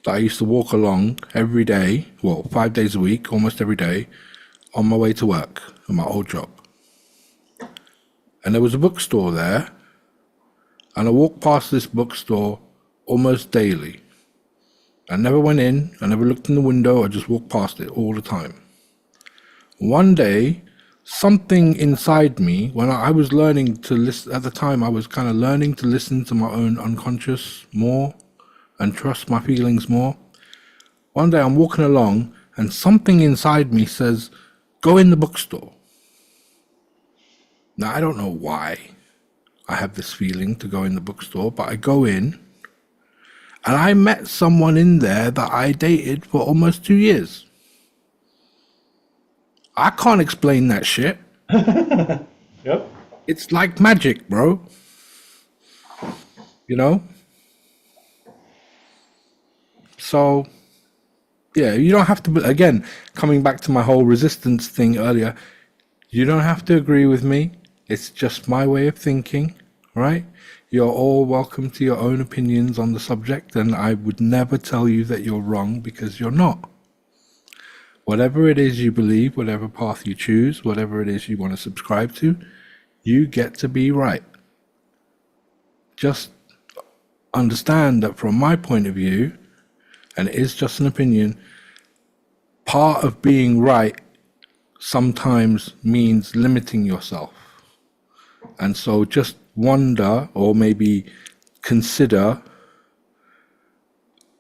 that I used to walk along every day, well, 5 days a week, almost every day, on my way to work at my old job. And there was a bookstore there, and I walked past this bookstore almost daily. I never went in, I never looked in the window, I just walked past it all the time. One day, something inside me, when I was learning to listen, at the time I was kind of learning to listen to my own unconscious more and trust my feelings more. One day I'm walking along and something inside me says, go in the bookstore. Now, I don't know why I have this feeling to go in the bookstore, but I go in, and I met someone in there that I dated for almost 2 years. I can't explain that shit. Yep. It's like magic, bro. So, yeah, you don't have to, again, coming back to my whole resistance thing earlier, you don't have to agree with me. It's just my way of thinking, right? You're all welcome to your own opinions on the subject, and I would never tell you that you're wrong, because you're not. Whatever it is you believe, whatever path you choose, whatever it is you want to subscribe to, you get to be right. Just understand that from my point of view, and it is just an opinion, part of being right sometimes means limiting yourself. And so just wonder, or maybe consider,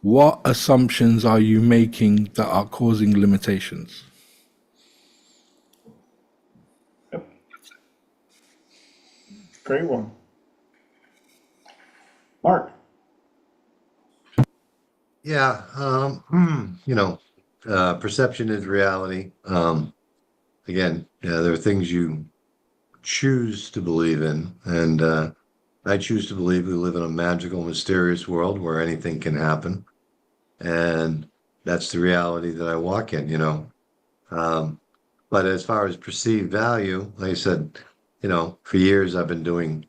what assumptions are you making that are causing limitations? Yep. Great one. Mark. Yeah, perception is reality. Again, yeah, there are things you choose to believe in, and I choose to believe we live in a magical, mysterious world where anything can happen. And that's the reality that I walk in, you know. Um, but as far as perceived value, like I said, you know, for years I've been doing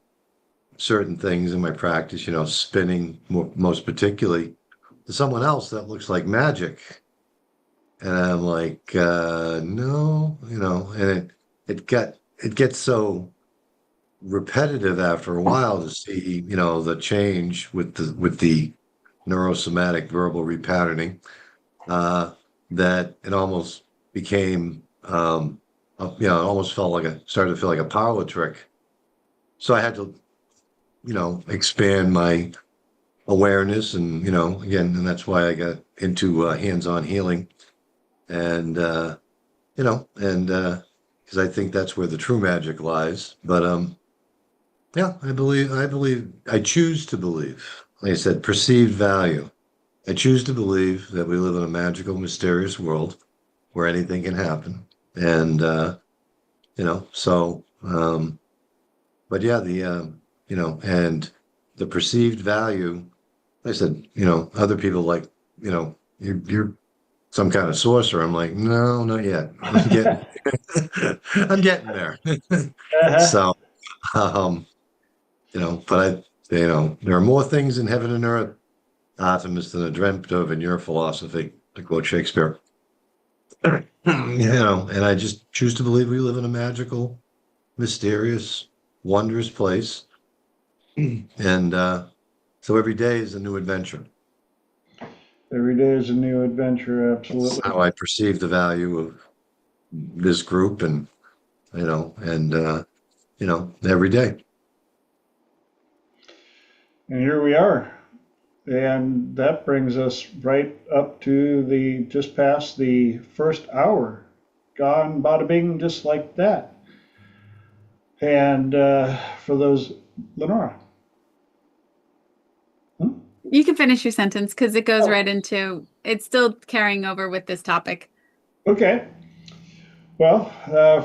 certain things in my practice, you know, spinning most particularly to someone else that looks like magic. And I'm like, no, you know, and it gets so repetitive after a while to see, you know, the change with the neurosomatic verbal repatterning, uh, that it almost became, you know, it almost felt like started to feel like a parlor trick. So I had to, you know, expand my awareness and, you know, again, and that's why I got into hands-on healing and, you know, and because I think that's where the true magic lies. But yeah, I choose to believe, like I said, perceived value. I choose to believe that we live in a magical, mysterious world where anything can happen. And, you know, so, but yeah, you know, and the perceived value, like I said, you know, other people like, you know, you're some kind of sorcerer. I'm like, no, not yet. I'm getting there. Uh-huh. So, um, you know, but you know, there are more things in heaven and earth, Artemis, than I dreamt of in your philosophy, to quote Shakespeare. You know, and I just choose to believe we live in a magical, mysterious, wondrous place. And so every day is a new adventure. Every day is a new adventure, That's absolutely. how I perceive the value of this group and, you know, every day. And here we are. And that brings us right up to the just past the first hour. Gone bada bing, just like that. And for those, Lenora. Hmm? You can finish your sentence because it goes Oh, right into it's still carrying over with this topic. okay. Well,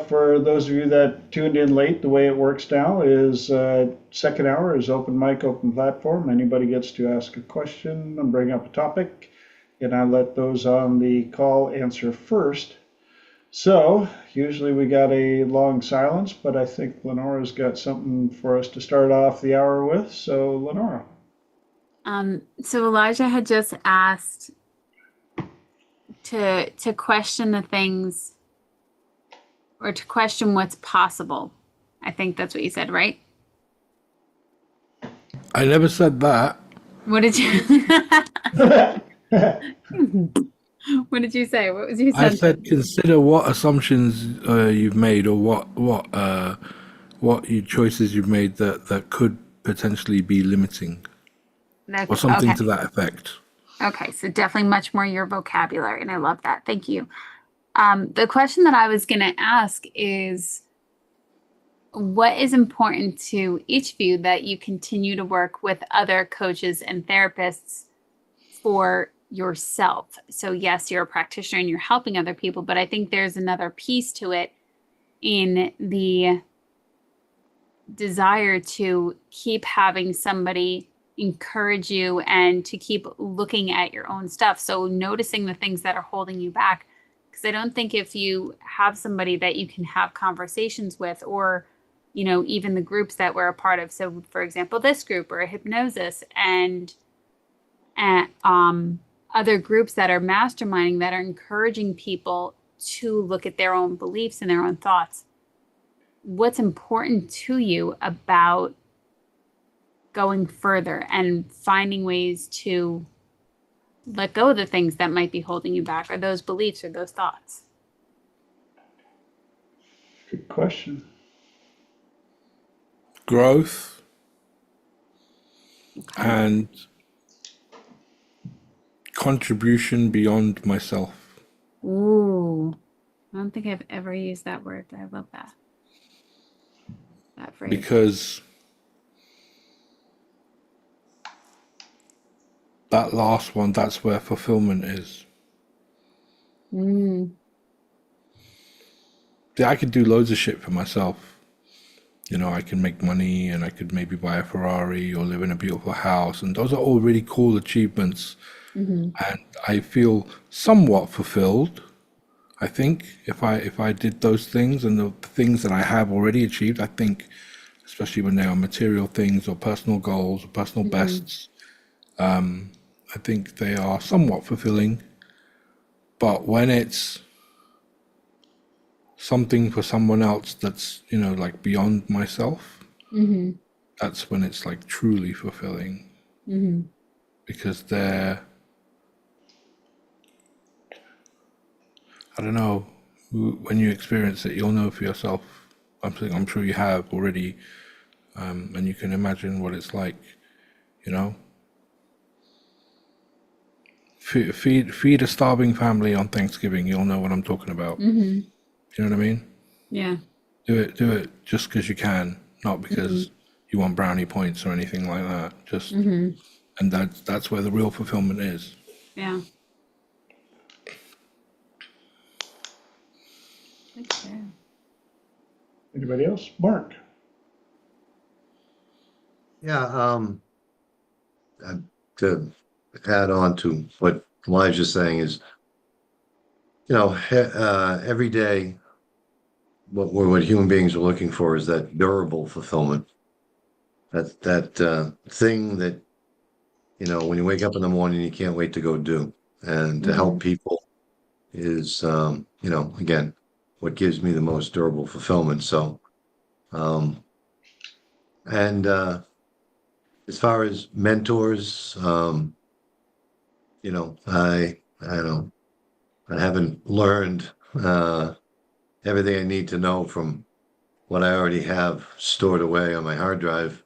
for those of you that tuned in late, the way it works now is second hour is open mic, open platform. Anybody gets to ask a question and bring up a topic, and I let those on the call answer first. So usually we got a long silence, but I think Lenora's got something for us to start off the hour with. So Lenora. So Elijah had just asked to question the things or to question what's possible. I think that's what you said, right? I never said that. What did you What did you say? What was your I sentence? said consider what assumptions you've made, or what you choices you've made that could potentially be limiting, or something Okay. to that effect. Okay, so definitely much more your vocabulary, and I love that. Thank you. The question that I was going to ask is, what is important to each of you that you continue to work with other coaches and therapists for yourself? So yes, you're a practitioner and you're helping other people, but I think there's another piece to it in the desire to keep having somebody encourage you and to keep looking at your own stuff. So noticing the things that are holding you back. Because I don't think if you have somebody that you can have conversations with, or, you know, even the groups that we're a part of. So for example, this group or a hypnosis and other groups that are masterminding, that are encouraging people to look at their own beliefs and their own thoughts. What's important to you about going further and finding ways to let go of the things that might be holding you back, or those beliefs or those thoughts? Good question. Growth Okay. and contribution beyond myself. Ooh, I don't think I've ever used that word. I love that. That phrase. Because that last one, that's where fulfillment is. Mm, See, I could do loads of shit for myself. I can make money and I could maybe buy a Ferrari or live in a beautiful house. And those are all really cool achievements. Mm-hmm. And I feel somewhat fulfilled. I think if I did those things and the things that I have already achieved, I think, especially when they are material things or personal goals or personal Mm-hmm. bests, I think they are somewhat fulfilling. But when it's something for someone else that's, like beyond myself, Mm-hmm. that's when it's like truly fulfilling Mm-hmm. because they're, I don't know, when you experience it, you'll know for yourself. I'm sure you have already, and you can imagine what it's like, you know. Feed a starving family on Thanksgiving. You'll know what I'm talking about. Mm-hmm. You know what I mean? Yeah. Do it just because you can, not Mm-hmm. because you want brownie points or anything like that. Mm-hmm. And that's where the real fulfillment is. Yeah. Okay. Anybody else? Mark. Yeah, to add on to what Elijah's saying is, every day, what human beings are looking for is that durable fulfillment. That thing that, when you wake up in the morning, you can't wait to go do. And to Mm-hmm. help people is, again, what gives me the most durable fulfillment. So, um, and as far as mentors, I don't, I haven't learned everything I need to know from what I already have stored away on my hard drive.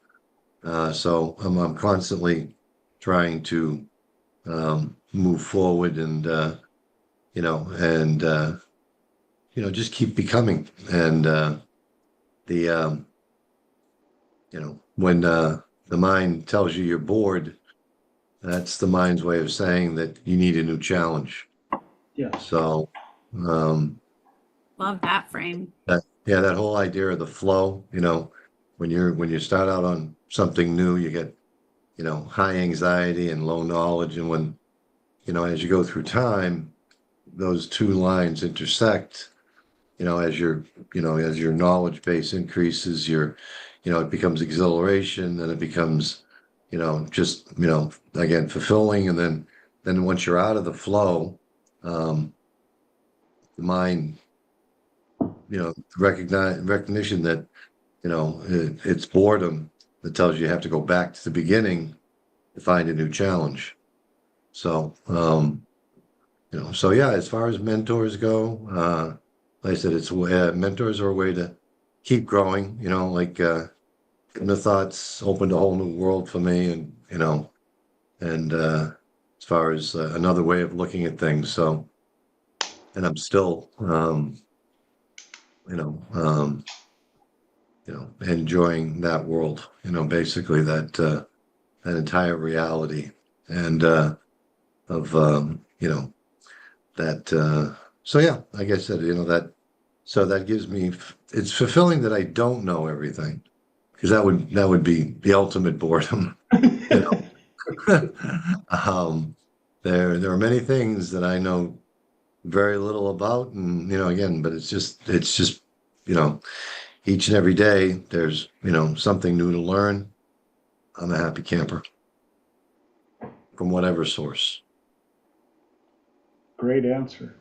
So I'm constantly trying to move forward and just keep becoming. And the when the mind tells you you're bored, that's the mind's way of saying that you need a new challenge. Yes. So Love that frame. that whole idea of the flow, when you start out on something new, you get, high anxiety and low knowledge. And when, as you go through time, those two lines intersect, as your knowledge base increases, it becomes exhilaration, and it becomes, just, again, fulfilling. And then once you're out of the flow, the mind, recognition that, it's boredom that tells you have to go back to the beginning to find a new challenge. So, so yeah, as far as mentors go, like I said, mentors are a way to keep growing, like, the thoughts opened a whole new world for me, and, as far as another way of looking at things. So, and I'm still, you know, um, enjoying that world, basically that entire reality, and of that so yeah, like I said, so that gives me, it's fulfilling that I don't know everything, because that would be the ultimate boredom. you know there are many things that I know very little about, and again, but it's just you know each and every day there's something new to learn. I'm a happy camper from whatever source. Great answer.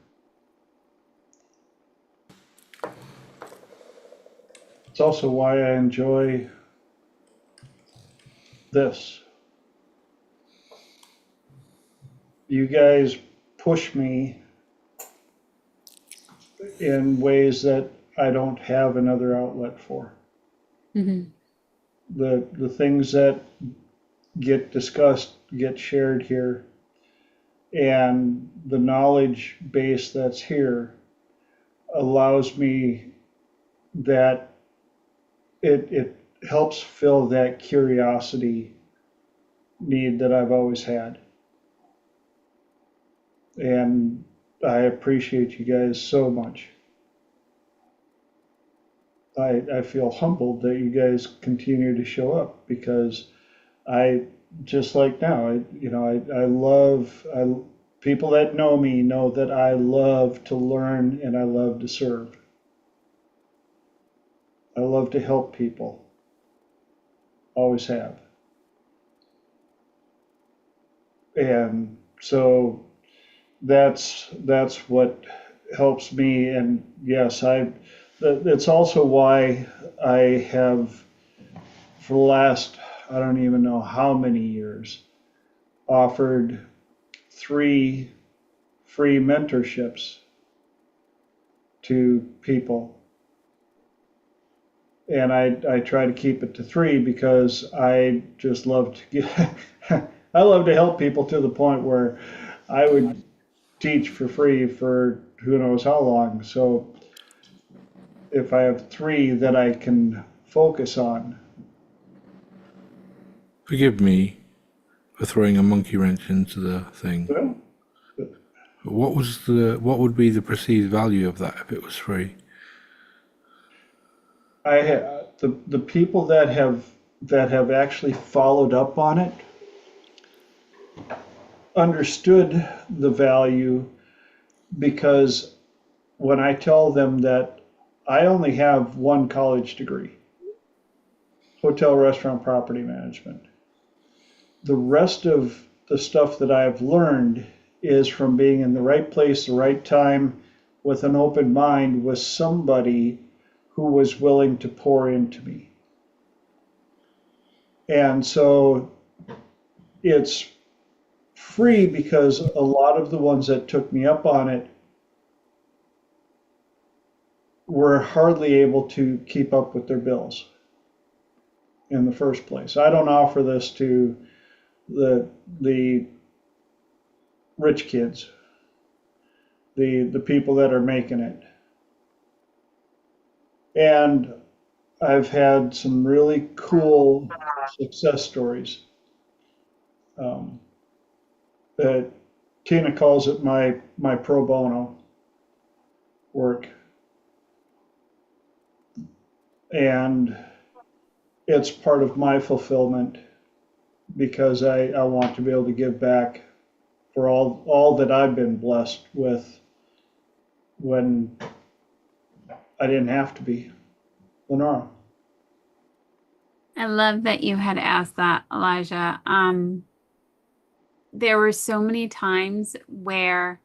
It's also why I enjoy this. You guys push me in ways that I don't have another outlet for. Mm-hmm. The things that get discussed get shared here, and the knowledge base that's here allows me that it helps fill that curiosity need that I've always had. And I appreciate you guys so much. I feel humbled that you guys continue to show up because I just like now, I love, people that know me know that I love to learn and I love to serve. I love to help people, always have. And so that's what helps me. And yes, it's also why I have, for the last, I don't even know how many years, offered 3 free mentorships to people. And I try to keep it to 3 because I just love to get, I love to help people to the point where I would teach for free for who knows how long. So if I have 3 that I can focus on. Forgive me for throwing a monkey wrench into the thing. Well, What would be the perceived value of that if it was free? the people that have actually followed up on it understood the value, because when I tell them that I only have 1 college degree, hotel, restaurant, property management. The rest of the stuff that I've learned is from being in the right place, the right time, with an open mind, with somebody who was willing to pour into me. And so it's free because a lot of the ones that took me up on it were hardly able to keep up with their bills in the first place. I don't offer this to the rich kids, the people that are making it. And I've had some really cool success stories. Um, that Tina calls it my pro bono work. And it's part of my fulfillment because I want to be able to give back for all that I've been blessed with when I didn't have to be. Lenora. I love that you had asked that, Elijah. There were so many times where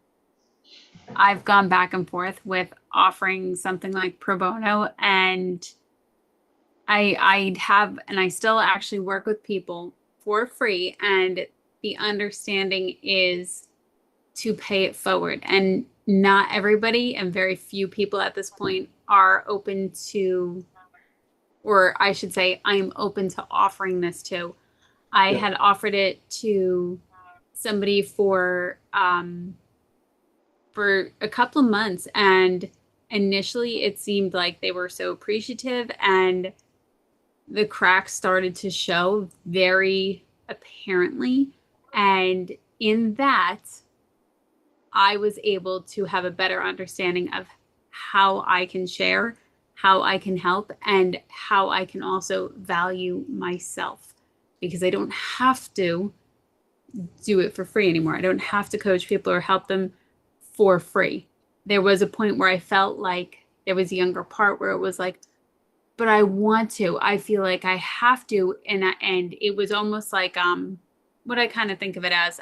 I've gone back and forth with offering something like pro bono, and I still actually work with people for free, and the understanding is to pay it forward. And not everybody and very few people at this point are open to, or I should say, I'm open to offering this to. I Yeah. had offered it to somebody for a couple of months, and initially it seemed like they were so appreciative, and the cracks started to show very apparently. And in that, I was able to have a better understanding of how I can share, how I can help, and how I can also value myself, because I don't have to do it for free anymore. I don't have to coach people or help them for free. There was a point where I felt like there was a younger part where it was like, but I want to. I feel like I have to. And it was almost like what I kind of think of it as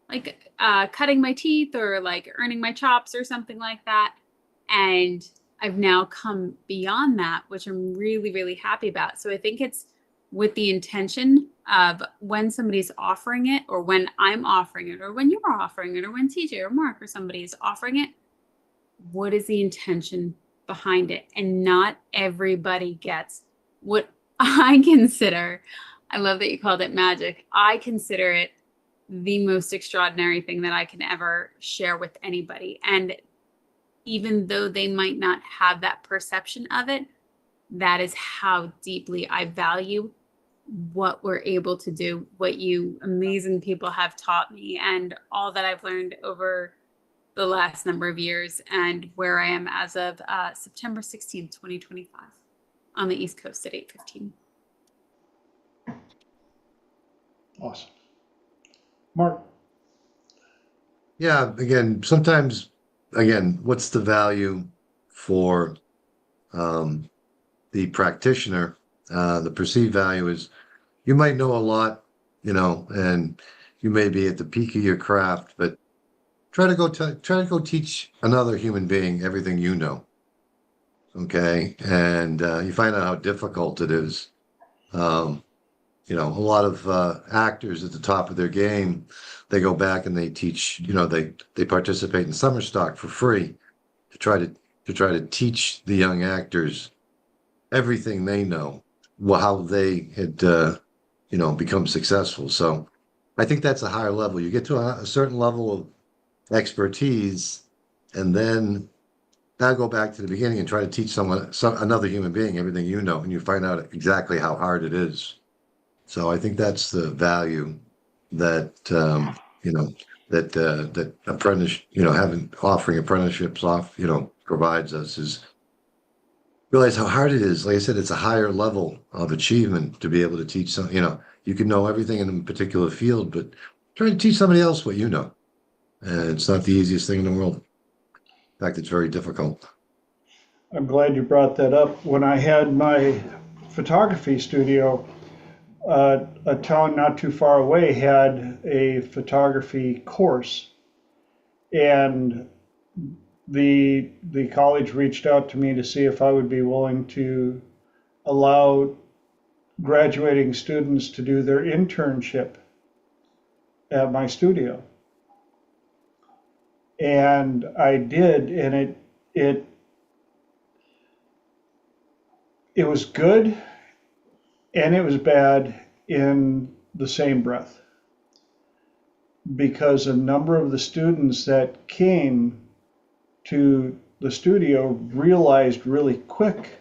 like cutting my teeth or like earning my chops or something like that. And I've now come beyond that, which I'm really, really happy about. So I think it's with the intention of when somebody's offering it, or when I'm offering it, or when you're offering it, or when TJ or Mark or somebody is offering it, what is the intention behind it? And not everybody gets what I consider, I love that you called it magic. I consider it the most extraordinary thing that I can ever share with anybody. And even though they might not have that perception of it, that is how deeply I value what we're able to do, what you amazing people have taught me, and all that I've learned over the last number of years, and where I am as of September 16th, 2025 on the East Coast at 8:15. Awesome. Mark. Yeah, again, sometimes, again, what's the value for the practitioner? The perceived value is you might know a lot, and you may be at the peak of your craft, but try to go teach another human being everything you know. Okay, and you find out how difficult it is. A lot of actors at the top of their game, they go back and they teach. They participate in summer stock for free to try to teach the young actors everything they know, how they had become successful. So I think that's a higher level. You get to a certain level of expertise, and then now go back to the beginning and try to teach another human being everything you know, and you find out exactly how hard it is. So I think that's the value that that apprentice, offering apprenticeships provides us, is realize how hard it is. Like I said, it's a higher level of achievement to be able to teach some. You can know everything in a particular field, but try to teach somebody else what you know, and it's not the easiest thing in the world. In fact, it's very difficult. I'm glad you brought that up. When I had my photography studio, a town not too far away had a photography course, and the college reached out to me to see if I would be willing to allow graduating students to do their internship at my studio. And I did, and it was good and it was bad in the same breath, because a number of the students that came to the studio realized really quick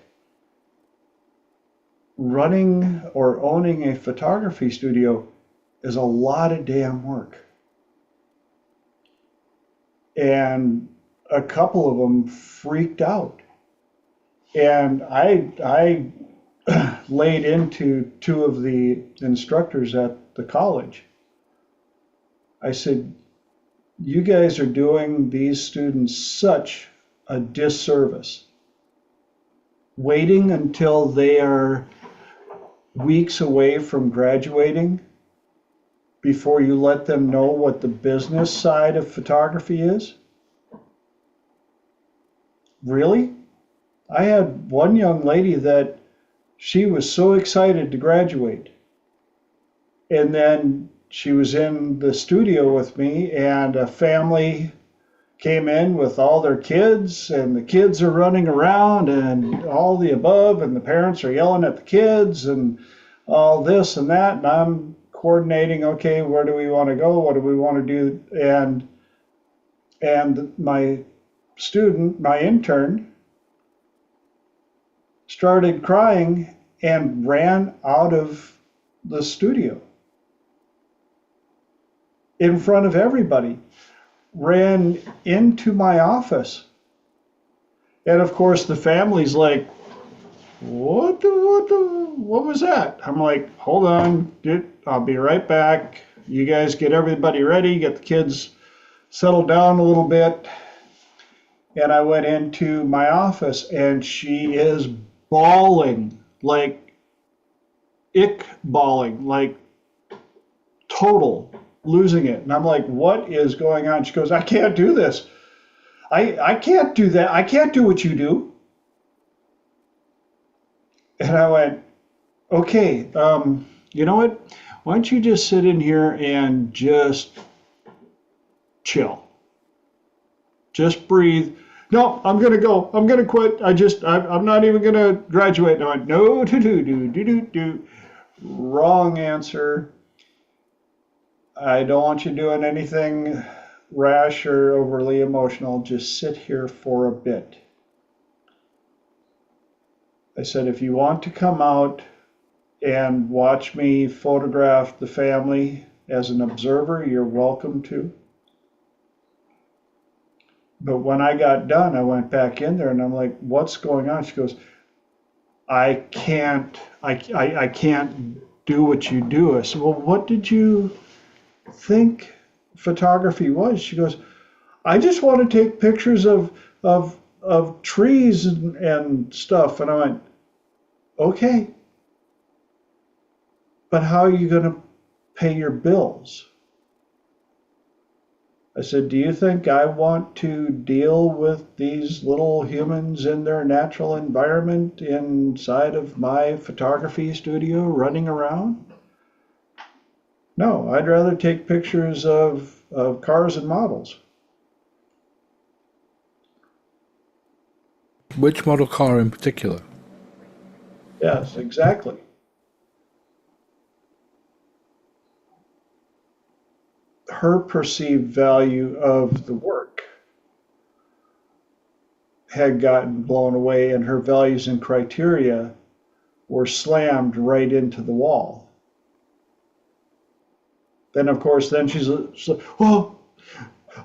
running or owning a photography studio is a lot of damn work. And a couple of them freaked out. And I laid into two of the instructors at the college. I said, you guys are doing these students such a disservice, waiting until they are weeks away from graduating before you let them know what the business side of photography is. Really? I had one young lady that she was so excited to graduate, and then she was in the studio with me, and a family came in with all their kids, and the kids are running around and all the above, and the parents are yelling at the kids and all this and that, and I'm coordinating, okay, where do we want to go? What do we want to do? And my student, my intern, started crying and ran out of the studio in front of everybody, ran into my office. And of course the family's like, what was that? I'm like, hold on, I'll be right back. You guys get everybody ready, get the kids settled down a little bit. And I went into my office, and she is bawling, like bawling, like total losing it. And I'm like, what is going on? She goes, I can't do this. I can't do that. I can't do what you do. And I went, okay, you know what? Why don't you just sit in here and just chill? Just breathe. No, I'm going to go. I'm going to quit. I'm not even going to graduate. And I went, no, do. Wrong answer. I don't want you doing anything rash or overly emotional. Just sit here for a bit. I said, if you want to come out and watch me photograph the family as an observer, you're welcome to. But when I got done, I went back in there and I'm like, what's going on? She goes, I can't do what you do. I said, well, what did you think photography was? She goes, I just want to take pictures of trees and stuff. And I went, okay, but how are you going to pay your bills? I said, do you think I want to deal with these little humans in their natural environment inside of my photography studio running around? No, I'd rather take pictures of cars and models. Which model car in particular? Yes, exactly. Her perceived value of the work had gotten blown away, and her values and criteria were slammed right into the wall. Then, of course, then she's well,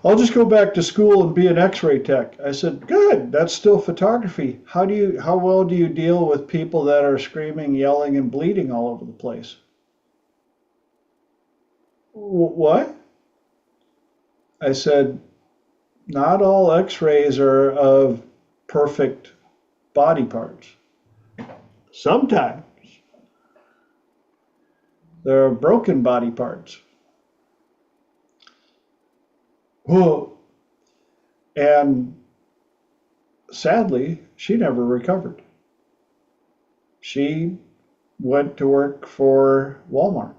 I'll just go back to school and be an X-ray tech. I said, good, that's still photography. How well do you deal with people that are screaming, yelling, and bleeding all over the place? What? I said, not all X-rays are of perfect body parts. Sometimes there are broken body parts. Whoa. And sadly, she never recovered. She went to work for Walmart,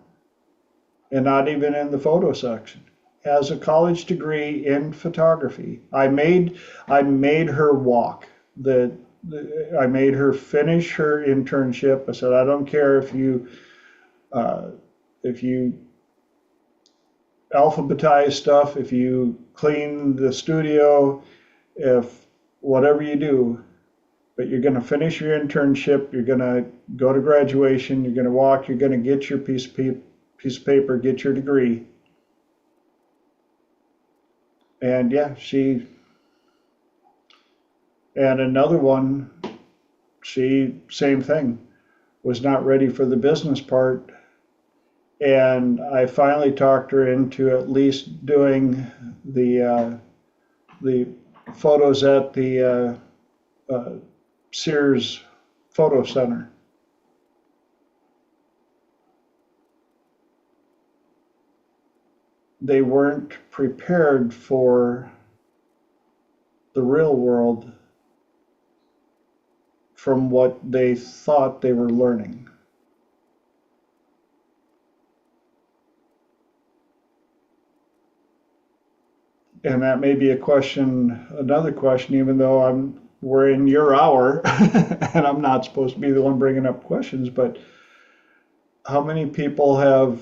and not even in the photo section. Has a college degree in photography. I made her walk. I made her finish her internship. I said, I don't care if you alphabetize stuff, if you clean the studio, if whatever you do, but you're going to finish your internship, you're going to go to graduation, you're going to walk, you're going to get your piece of paper, get your degree. And yeah, and another one, same thing, was not ready for the business part. And I finally talked her into at least doing the photos at the Sears Photo Center. They weren't prepared for the real world from what they thought they were learning. And that may be another question, even though we're in your hour and I'm not supposed to be the one bringing up questions, but how many people have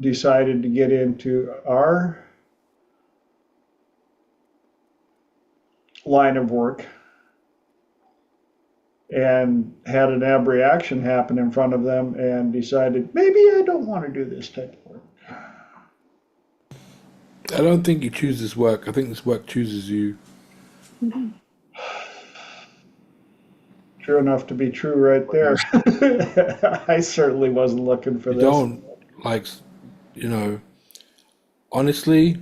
decided to get into our line of work and had an abreaction happen in front of them and decided, maybe I don't want to do this type of work? I don't think you choose this work. I think this work chooses you. True enough to be true right there. I certainly wasn't looking for You this. don't, honestly,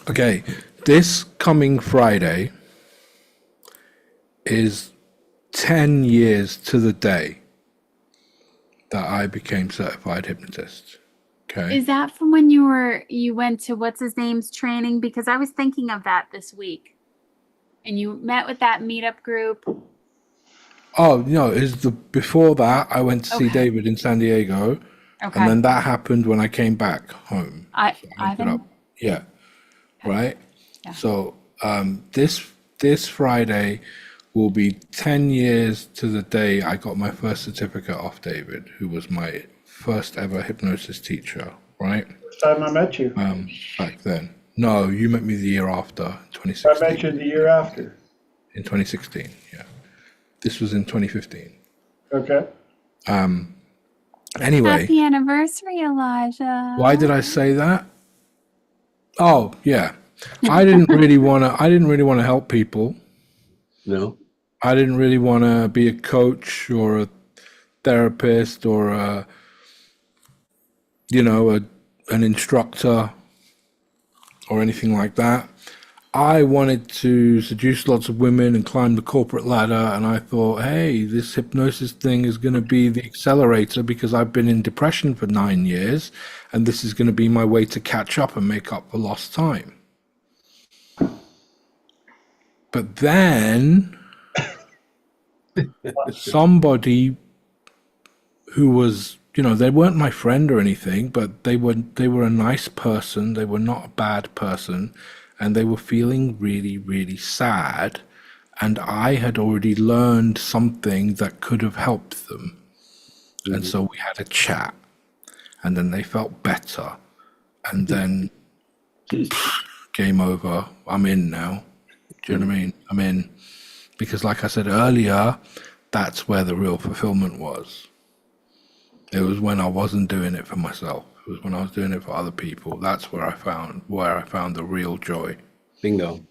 okay, this coming Friday is 10 years to the day that I became certified hypnotist. Okay. Is that from when you went to what's his name's training? Because I was thinking of that this week. And you met with that meetup group. Oh, no, before that I went to see Okay. David in San Diego. Okay. And then that happened when I came back home. Yeah. Right? Yeah. So this Friday will be 10 years to the day I got my first certificate off David, who was my first ever hypnosis teacher, right? First time I met you. Back then. No, you met me the year after, I 2016. met you the year after. In 2016, yeah. This was in 2015. Okay. Anyway, Happy anniversary, Elijah. why did I say that? Oh, yeah. I didn't really want to. I didn't really want to help people. No. I didn't really want to be a coach or a therapist or an instructor or anything like that. I wanted to seduce lots of women and climb the corporate ladder, and I thought, hey, this hypnosis thing is going to be the accelerator because I've been in depression for 9 years, and this is going to be my way to catch up and make up for lost time. But then somebody who was, they weren't my friend or anything, but they were a nice person. They were not a bad person, and they were feeling really, really sad. And I had already learned something that could have helped them. And so we had a chat, and then they felt better. And then game over. I'm in now. Do you know what I mean? I'm in. Because like I said earlier, that's where the real fulfillment was. It was when I wasn't doing it for myself. It was when I was doing it for other people. That's where I found the real joy. Bingo.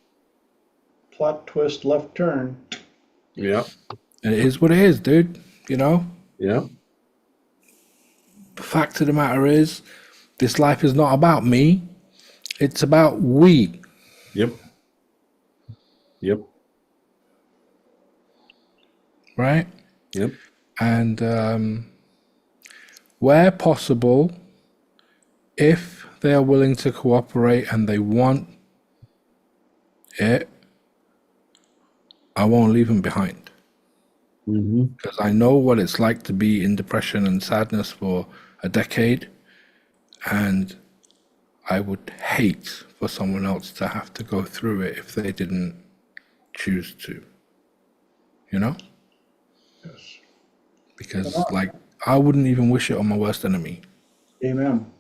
Plot twist, left turn. Yeah. And it is what it is, dude. Yeah. The fact of the matter is, this life is not about me. It's about we. Yep. Right? Yep. And where possible, if they are willing to cooperate and they want it, I won't leave them behind. Because I know what it's like to be in depression and sadness for a decade, and I would hate for someone else to have to go through it if they didn't choose to. Yes. Because, I wouldn't even wish it on my worst enemy. Amen.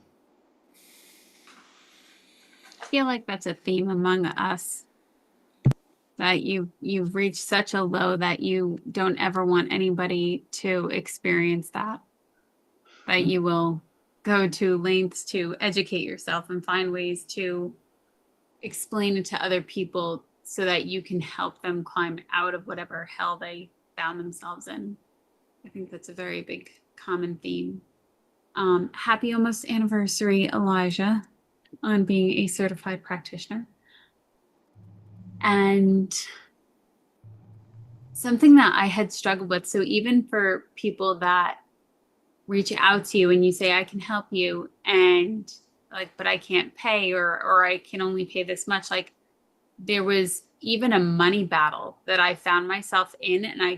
I feel like that's a theme among us, that you've reached such a low that you don't ever want anybody to experience that you will go to lengths to educate yourself and find ways to explain it to other people so that you can help them climb out of whatever hell they found themselves in. I think that's a very big common theme. Happy almost anniversary, Elijah, on being a certified practitioner. And something that I had struggled with, so even for people that reach out to you and you say, I can help you, and but I can't pay, or I can only pay this much, there was even a money battle that I found myself in, and I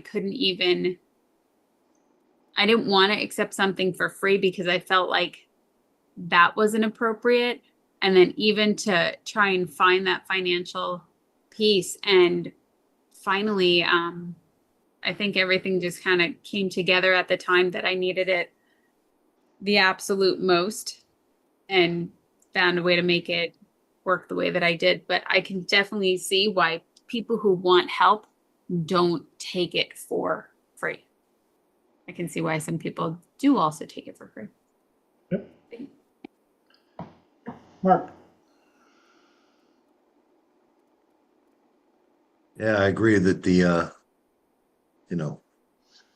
didn't want to accept something for free because I felt like that wasn't appropriate. And then even to try and find that financial piece. And finally, I think everything just kind of came together at the time that I needed it the absolute most, and found a way to make it work the way that I did. But I can definitely see why people who want help don't take it for free. I can see why some people do also take it for free. Yep. Mark. Yeah, I agree that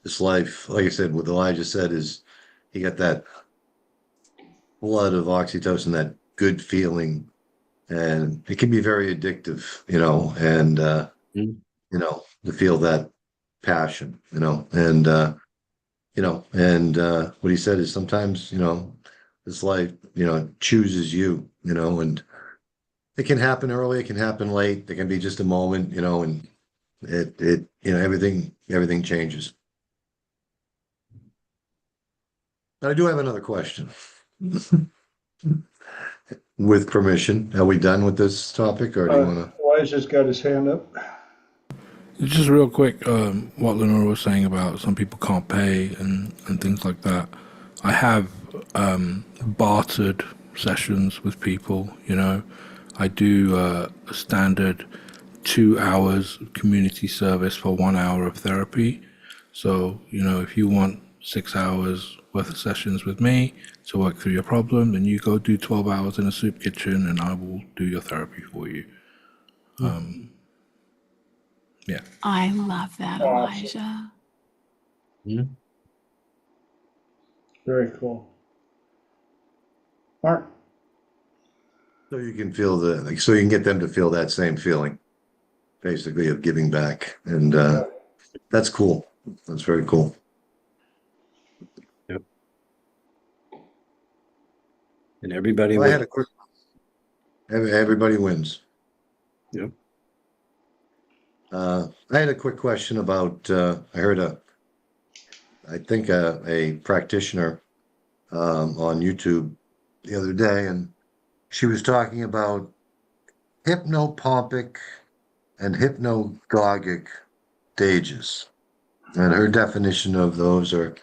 this life, like I said, what Elijah said is he got that blood of oxytocin, that good feeling, and it can be very addictive, and to feel that passion, and what he said is sometimes, this life, chooses you, and it can happen early, it can happen late, there can be just a moment, and everything changes. But I do have another question. With permission, are we done with this topic, or do you want to? Elijah's got his hand up. Just real quick, what Lenora was saying about some people can't pay and things like that. I have bartered sessions with people, I do a standard 2 hours of community service for 1 hour of therapy. So, if you want 6 hours worth of sessions with me to work through your problem, then you go do 12 hours in a soup kitchen and I will do your therapy for you. Yeah. I love that, Awesome. Elijah. Mhm. Very cool. Mark? So you can feel so you can get them to feel that same feeling, basically, of giving back. And that's cool. That's very cool. Yep. And everybody Well, I had wins. a quick, everybody wins. Yep. I had a quick question about, I heard I think a practitioner on YouTube the other day, and she was talking about hypnopompic and hypnagogic stages. And her definition of those are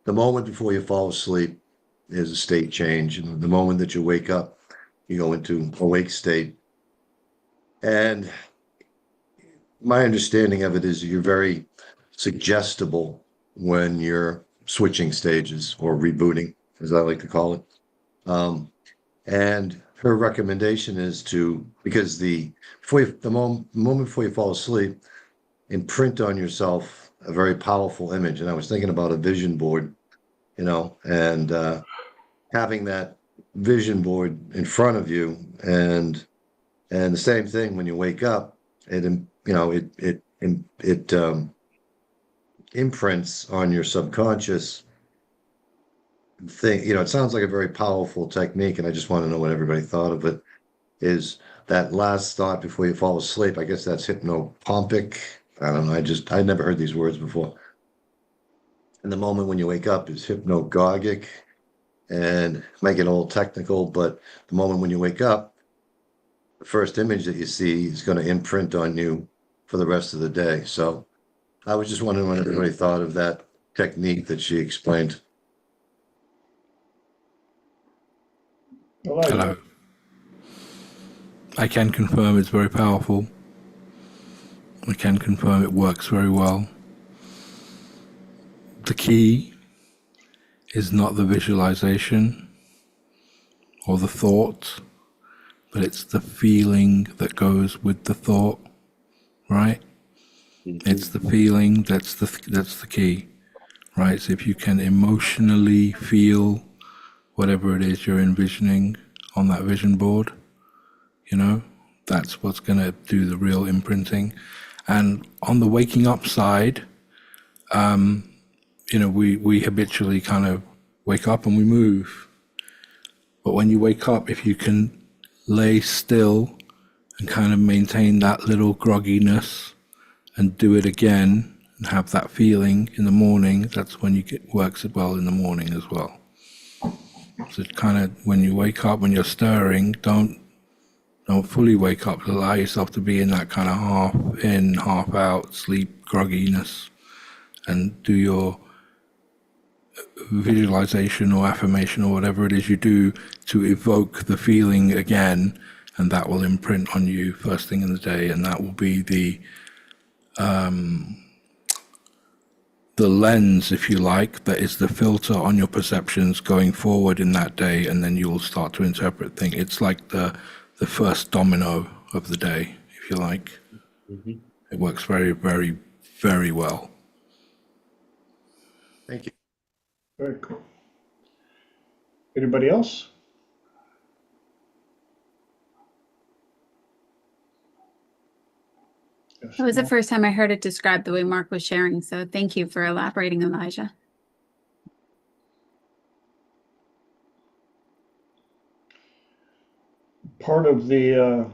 the moment before you fall asleep is a state change, and the moment that you wake up, you go into awake state. And my understanding of it is you're very suggestible when you're switching stages or rebooting, as I like to call it. And her recommendation is because the moment before you fall asleep, imprint on yourself a very powerful image. And I was thinking about a vision board, and having that vision board in front of you, and the same thing when you wake up, it imprints on your subconscious thing. It sounds like a very powerful technique, and I just want to know what everybody thought of it. Is that last thought before you fall asleep? I guess that's hypnopompic. I don't know. I never heard these words before. And the moment when you wake up is hypnagogic, and make it all technical, but the moment when you wake up, the first image that you see is going to imprint on you for the rest of the day. So I was just wondering what everybody thought of that technique that she explained. Elijah? Hello. I can confirm it's very powerful. I can confirm it works very well. The key is not the visualization or the thought, but it's the feeling that goes with the thought, right? It's the feeling that's the key, right? So if you can emotionally feel whatever it is you're envisioning on that vision board, that's what's going to do the real imprinting. And on the waking up side, we habitually kind of wake up and we move. But when you wake up, if you can lay still and kind of maintain that little grogginess and do it again and have that feeling in the morning, that's when works well in the morning as well. So kind of when you wake up, when you're stirring, don't fully wake up. Allow yourself to be in that kind of half in, half out sleep grogginess, and do your visualization or affirmation or whatever it is you do to evoke the feeling again, and that will imprint on you first thing in the day, and that will be the lens, if you like, that is the filter on your perceptions going forward in that day, and then you'll start to interpret things. It's like the first domino of the day, if you like. Mhm. It works very, very, very well. Thank you. Very cool. Anybody else? Yes, It was the no? first time I heard it described the way Mark was sharing, so thank you for elaborating, Elijah. Part of the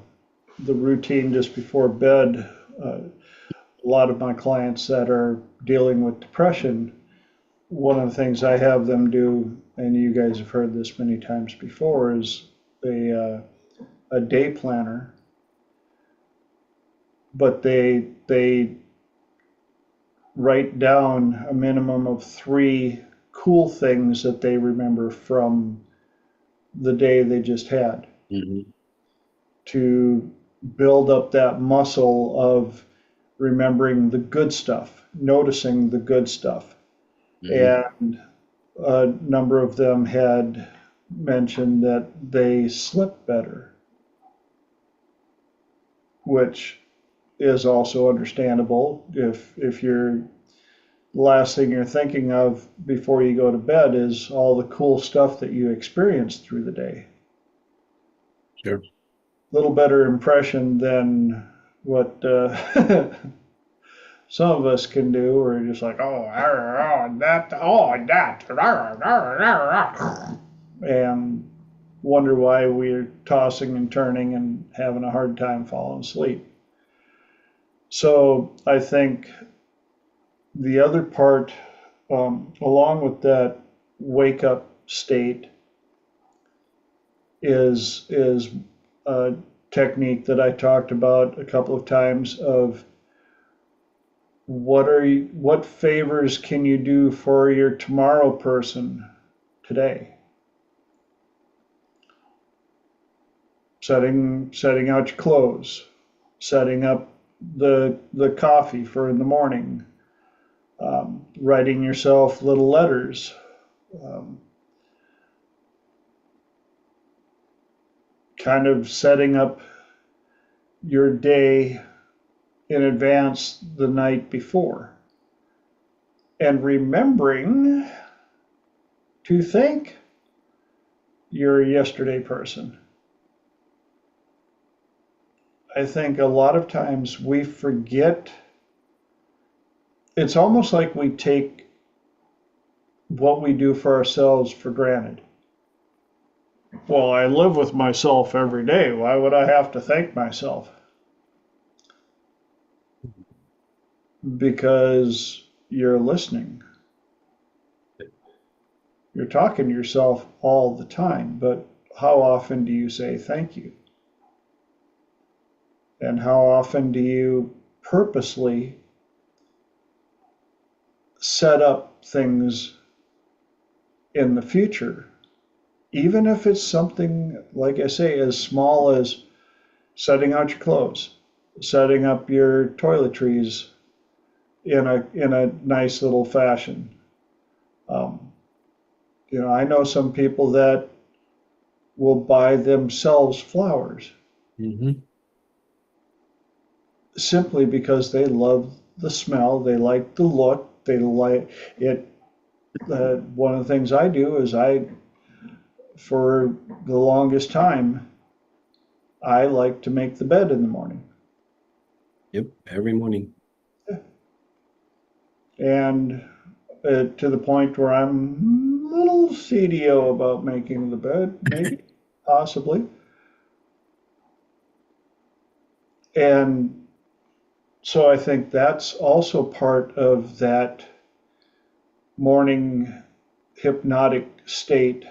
routine just before bed, a lot of my clients that are dealing with depression, one of the things I have them do, and you guys have heard this many times before, is a day planner. But they write down a minimum of 3 cool things that they remember from the day they just had, Mhm. to build up that muscle of remembering the good stuff, noticing the good stuff. And a number of them had mentioned that they slept better, which is also understandable. If you're the last thing you're thinking of before you go to bed is all the cool stuff that you experienced through the day. Sure. Little better impression than what some of us can do. We're just like, that, and wonder why we're tossing and turning and having a hard time falling asleep. So I think the other part, along with that wake up state, is a technique that I talked about a couple of times of what favors can you do for your tomorrow person today? Setting out your clothes, setting up the coffee for in the morning, writing yourself little letters, kind of setting up your day in advance the night before, and remembering to thank your yesterday person. I think a lot of times we forget. It's almost like we take what we do for ourselves for granted. Well, I live with myself every day. Why would I have to thank myself? Because you're listening. You're talking to yourself all the time, but how often do you say thank you? And how often do you purposely set up things in the future, even if it's something, like I say, as small as setting out your clothes, setting up your toiletries in a nice little fashion. I know some people that will buy themselves flowers simply because they love the smell, they like the look, they like it. One of the things I do is for the longest time, I like to make the bed in the morning. Yep, every morning. And to the point where I'm a little CDO about making the bed, maybe, possibly. And so I think that's also part of that morning hypnotic state,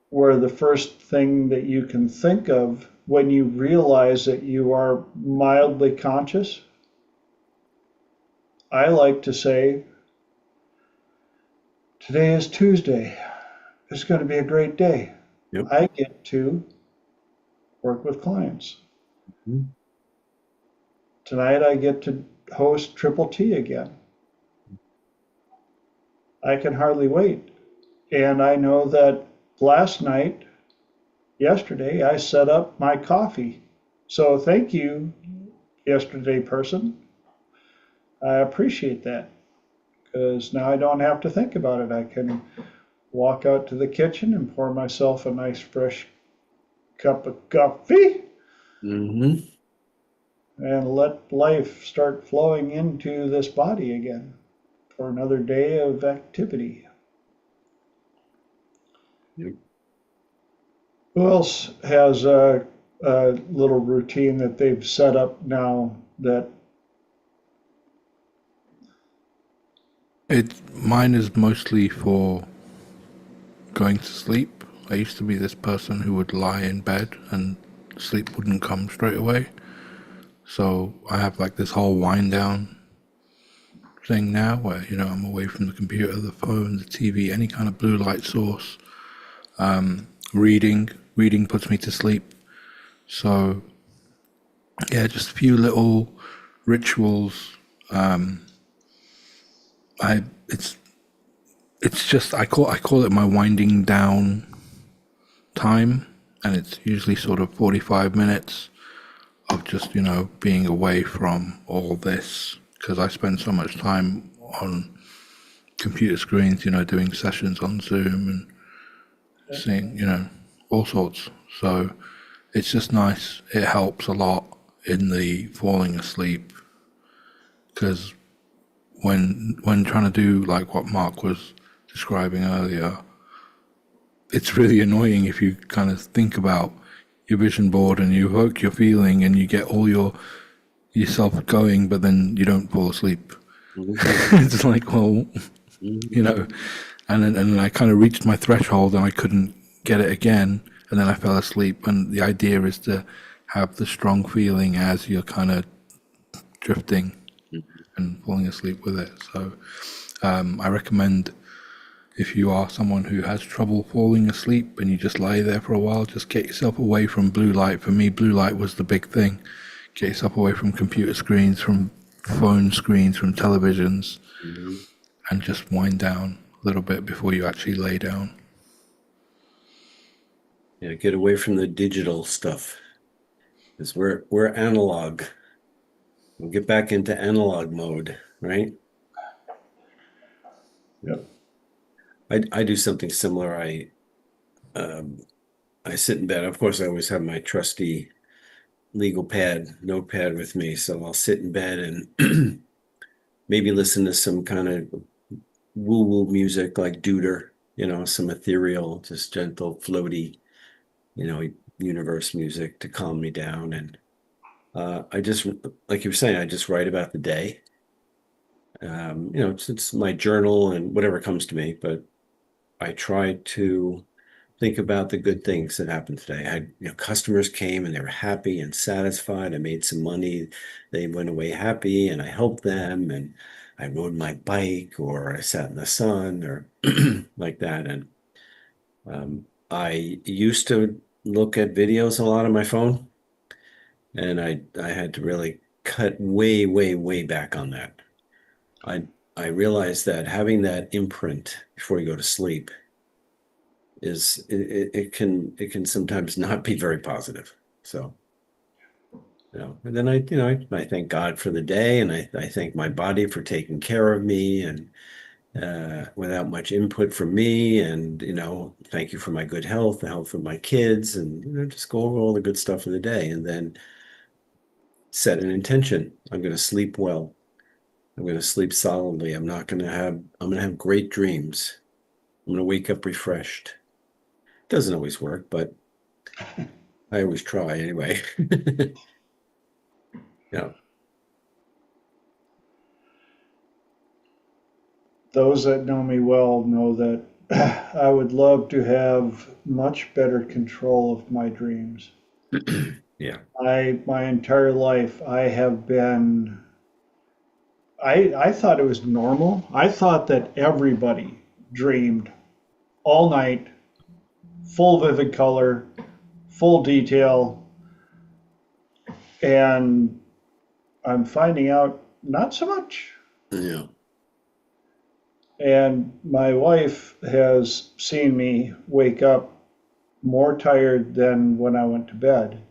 where the first thing that you can think of when you realize that you are mildly conscious, I like to say, today is Tuesday. It's going to be a great day. Yep. I get to work with clients. Tonight I get to host Triple T again. I can hardly wait. And I know that yesterday, I set up my coffee. So thank you, yesterday person. I appreciate that, because now I don't have to think about it. I can walk out to the kitchen and pour myself a nice fresh cup of coffee and let life start flowing into this body again for another day of activity. Yep. Who else has a little routine that they've set up now that Mine is mostly for going to sleep. I used to be this person who would lie in bed and sleep wouldn't come straight away. So I have like this whole wind down thing now where, I'm away from the computer, the phone, the TV, any kind of blue light source. Reading puts me to sleep. So yeah, just a few little rituals I it's just I call it my winding down time, and it's usually sort of 45 minutes of just being away from all this, because I spend so much time on computer screens, doing sessions on Zoom and seeing all sorts. So it's just nice. It helps a lot in the falling asleep, because when trying to do like what Mark was describing earlier, it's really annoying if you kind of think about your vision board and you evoke your feeling and you get all yourself going, but then you don't fall asleep. It's like, well, and then I kind of reached my threshold and I couldn't get it again, and then I fell asleep. And the idea is to have the strong feeling as you're kind of drifting and falling asleep with it. So I recommend, if you are someone who has trouble falling asleep and you just lie there for a while, just get yourself away from blue light. For me, blue light was the big thing. Get yourself away from computer screens, from phone screens, from televisions, and just wind down a little bit before you actually lay down. Yeah, get away from the digital stuff, because we're analog. We'll get back into analog mode, right? Yep. I do something similar. I sit in bed. Of course, I always have my trusty legal notepad with me. So I'll sit in bed and maybe listen to some kind of woo-woo music like Duder, some ethereal, just gentle, floaty, universe music to calm me down. And I just, like you were saying, I just write about the day. It's my journal and whatever comes to me, but I try to think about the good things that happened today. I had, customers came and they were happy and satisfied. I made some money. They went away happy and I helped them. And I rode my bike, or I sat in the sun, or like that. And I used to look at videos a lot on my phone, and I had to really cut way, way, way back on that. I realized that having that imprint before you go to sleep it can sometimes not be very positive. So, and then I thank God for the day, and I thank my body for taking care of me, and without much input from me, and thank you for my good health, the health of my kids, and just go over all the good stuff of the day, and then set an intention. I'm going to sleep well. I'm going to sleep solidly. I'm going to have great dreams. I'm going to wake up refreshed. Doesn't always work, but I always try anyway. Yeah. Those that know me well know that I would love to have much better control of my dreams. Yeah. My entire life, I have been, I thought it was normal. I thought that everybody dreamed all night, full vivid color, full detail, and I'm finding out not so much. Yeah. And my wife has seen me wake up more tired than when I went to bed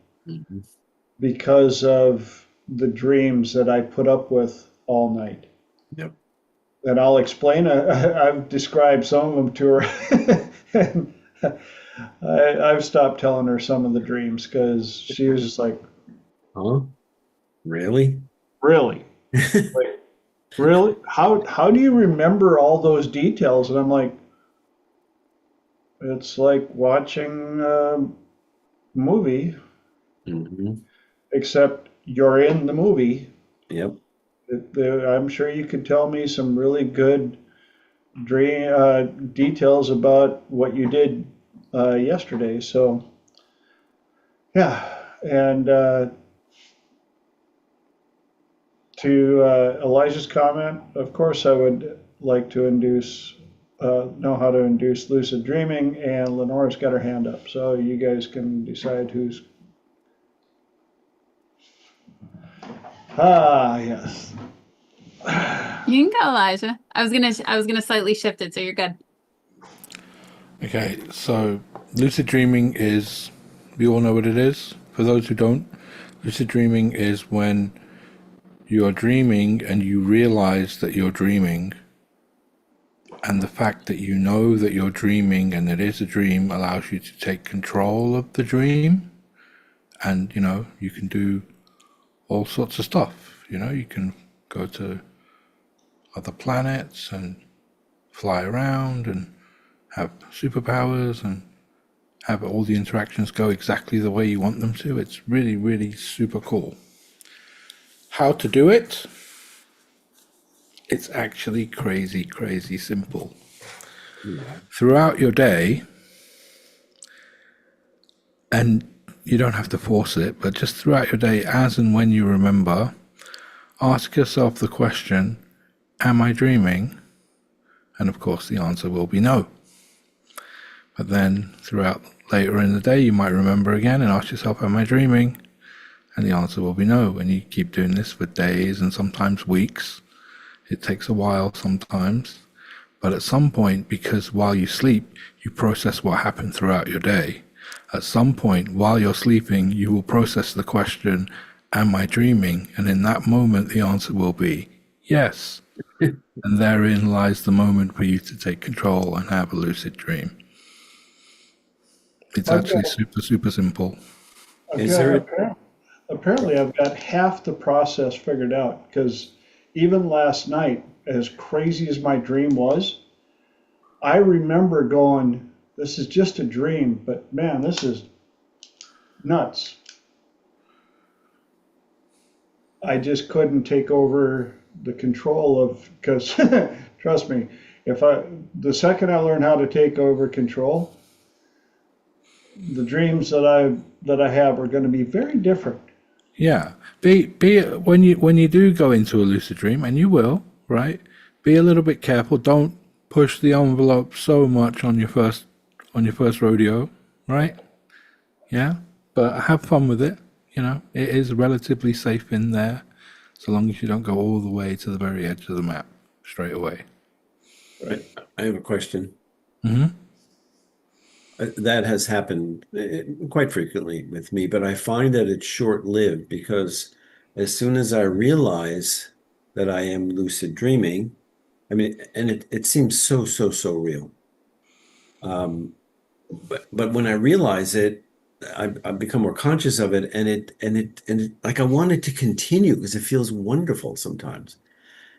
because of the dreams that I put up with all night. Yep. And I'll explain, I've described some of them to her. And I've stopped telling her some of the dreams because she was just like, Huh? Really? really? Like, really? How do you remember all those details? And I'm like, it's like watching a movie, except you're in the movie. Yep. I'm sure you could tell me some really good dream details about what you did yesterday. So, yeah. And to Elijah's comment, of course, I would like to know how to induce lucid dreaming, and Lenore's got her hand up, so you guys can decide who's. Ah, yes. You can go, Elijah. I was gonna slightly shift it, so you're good. Okay, so lucid dreaming is, we all know what it is. For those who don't, lucid dreaming is when you're dreaming and you realize that you're dreaming, and the fact that you know that you're dreaming and it is a dream allows you to take control of the dream. And, you can do all sorts of stuff. You can go to other planets and fly around and have superpowers and have all the interactions go exactly the way you want them to. It's really, really super cool. How to do it? It's actually crazy, crazy simple. Throughout your day, and you don't have to force it, but just throughout your day, as and when you remember, ask yourself the question, am I dreaming? And of course, the answer will be no. But then throughout later in the day, you might remember again and ask yourself, am I dreaming? And the answer will be no. And you keep doing this for days and sometimes weeks. It takes a while sometimes. But at some point, because while you sleep, you process what happened throughout your day. At some point, while you're sleeping, you will process the question, am I dreaming? And in that moment, the answer will be yes. And therein lies the moment for you to take control and have a lucid dream. It's actually super, super simple. Apparently, I've got half the process figured out, because even last night, as crazy as my dream was, I remember going, this is just a dream, but man, this is nuts. I just couldn't take over the control of, because trust me, the second I learn how to take over control, the dreams that I have are going to be very different. Yeah. Be when you do go into a lucid dream, and you will, right? Be a little bit careful. Don't push the envelope so much on your first rodeo, right? Yeah. But have fun with it. It is relatively safe in there, so long as you don't go all the way to the very edge of the map straight away. Right. I have a question. Mm-hmm. That has happened quite frequently with me, but I find that it's short-lived, because as soon as I realize that I am lucid dreaming, I mean, and it seems so real. But when I realize it, I become more conscious of it, and it like I want it to continue because it feels wonderful sometimes,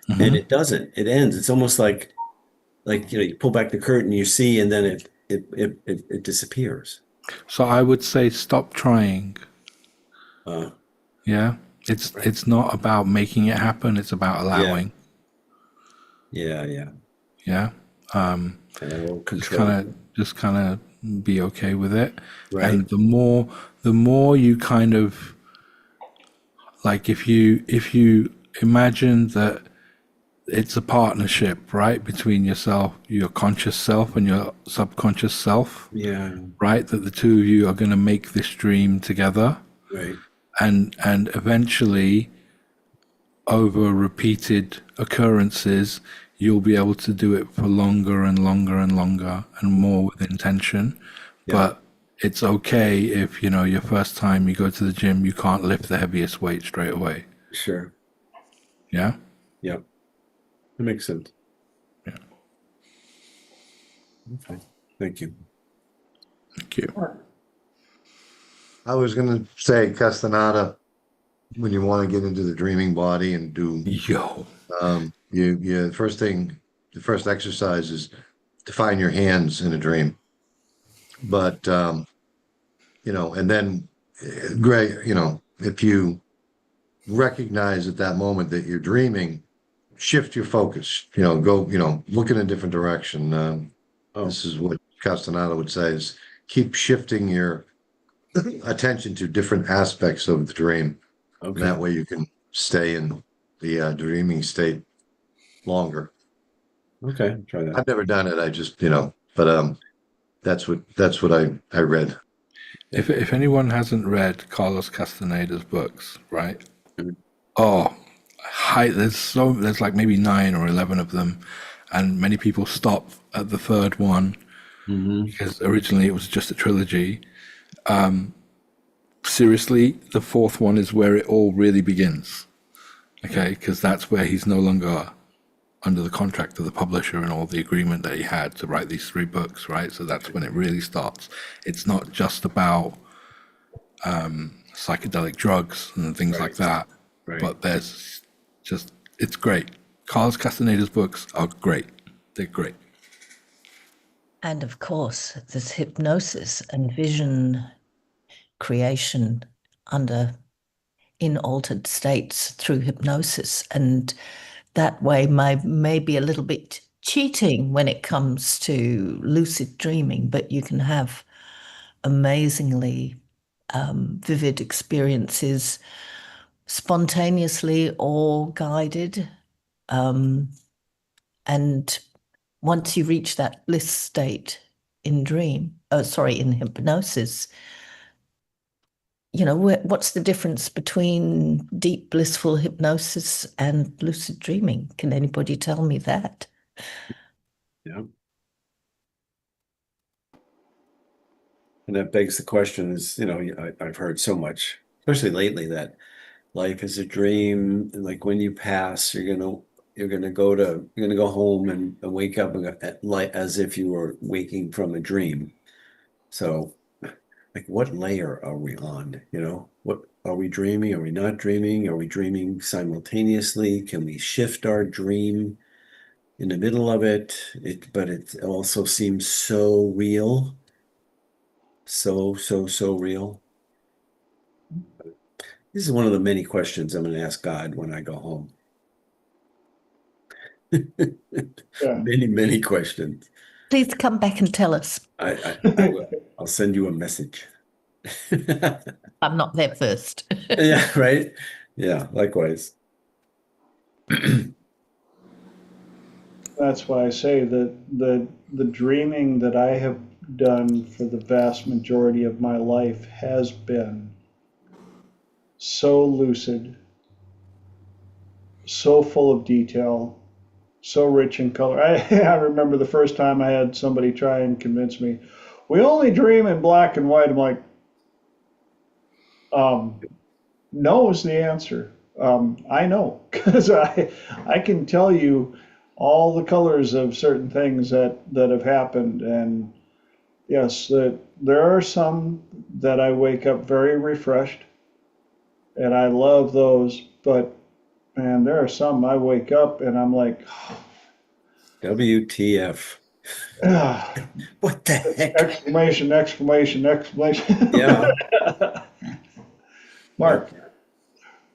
Mm-hmm. and it doesn't. It ends. It's almost like you pull back the curtain, you see, and then it disappears. So I would say stop trying. Yeah. It's not about making it happen. It's about allowing. Yeah. Yeah. And I will control. Just kind of be okay with it. Right. And the more you kind of, like, if you imagine that it's a partnership, right, between yourself, your conscious self, and your subconscious self. Yeah. Right, that the two of you are going to make this dream together. Right. And eventually, over repeated occurrences, you'll be able to do it for longer and longer and longer and more with intention. Yeah. But it's okay if, your first time you go to the gym, you can't lift the heaviest weight straight away. Sure. Yeah? Yep. That makes sense. Yeah. Okay. Thank you. Thank you. I was going to say, Castaneda, when you want to get into the dreaming body and do, the first exercise is to find your hands in a dream. But, and then, Greg, if you recognize at that moment that you're dreaming, shift your focus, go, look in a different direction. This is what Castaneda would say, is keep shifting your attention to different aspects of the dream. Okay. That way you can stay in the dreaming state longer. Okay, try that. I've never done it. I just, but that's what I read. If anyone hasn't read Carlos Castaneda's books, right? Mm-hmm. Oh, there's like maybe 9 or 11 of them, and many people stop at the third one because originally it was just a trilogy. Seriously, the fourth one is where it all really begins. Okay, because that's where he's no longer under the contract of the publisher and all the agreement that he had to write these 3 books, right? So that's when it really starts. It's not just about psychedelic drugs and things like that, but there's just, it's great. Carlos Castaneda's books are great. They're great. And of course, there's hypnosis and vision creation in altered states through hypnosis. And that way may be a little bit cheating when it comes to lucid dreaming, but you can have amazingly vivid experiences spontaneously or guided. And once you reach that bliss state in in hypnosis, what's the difference between deep blissful hypnosis and lucid dreaming? Can anybody tell me that? Yeah. And that begs the question is, I've heard so much, especially lately, that life is a dream. And like when you pass, you're gonna go home and wake up as if you were waking from a dream. So, like, what layer are we on? What are we dreaming? Are we not dreaming? Are we dreaming simultaneously? Can we shift our dream in the middle of it? But it also seems so real. So real. This is one of the many questions I'm going to ask God when I go home. Yeah. Many questions. Please come back and tell us. I will. I'll send you a message. I'm not there first. Yeah, right? Yeah, likewise. That's why I say that the dreaming that I have done for the vast majority of my life has been so lucid, so full of detail, so rich in color. I remember the first time I had somebody try and convince me, we only dream in black and white. I'm like, no is the answer. I know, because I can tell you all the colors of certain things that have happened. And yes, there are some that I wake up very refreshed, and I love those. But man, there are some I wake up and I'm like, WTF. What the heck? Exclamation. Yeah. Mark.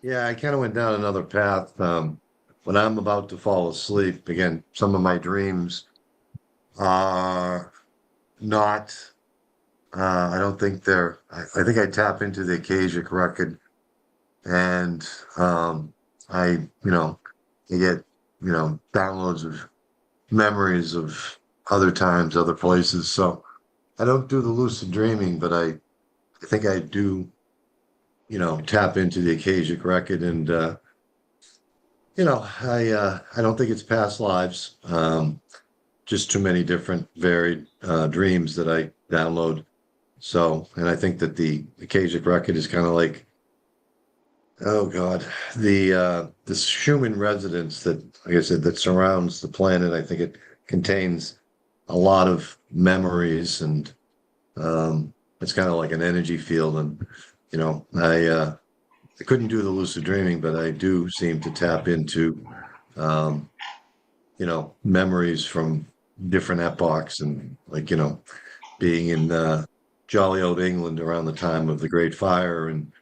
Yeah, I kind of went down another path. When I'm about to fall asleep, again, some of my dreams are not, I don't think I think I tap into the Akashic record, and I get, downloads of memories of other times, other places. So I don't do the lucid dreaming, but I think I do, tap into the Akashic record, and I don't think it's past lives. Just too many different varied dreams that I download. So, and I think that the Akashic record is kind of like, oh God, this human residence that, like I said, that surrounds the planet. I think it contains a lot of memories, and it's kind of like an energy field. And I couldn't do the lucid dreaming, but I do seem to tap into memories from different epochs, and like being in jolly old England around the time of the Great Fire, and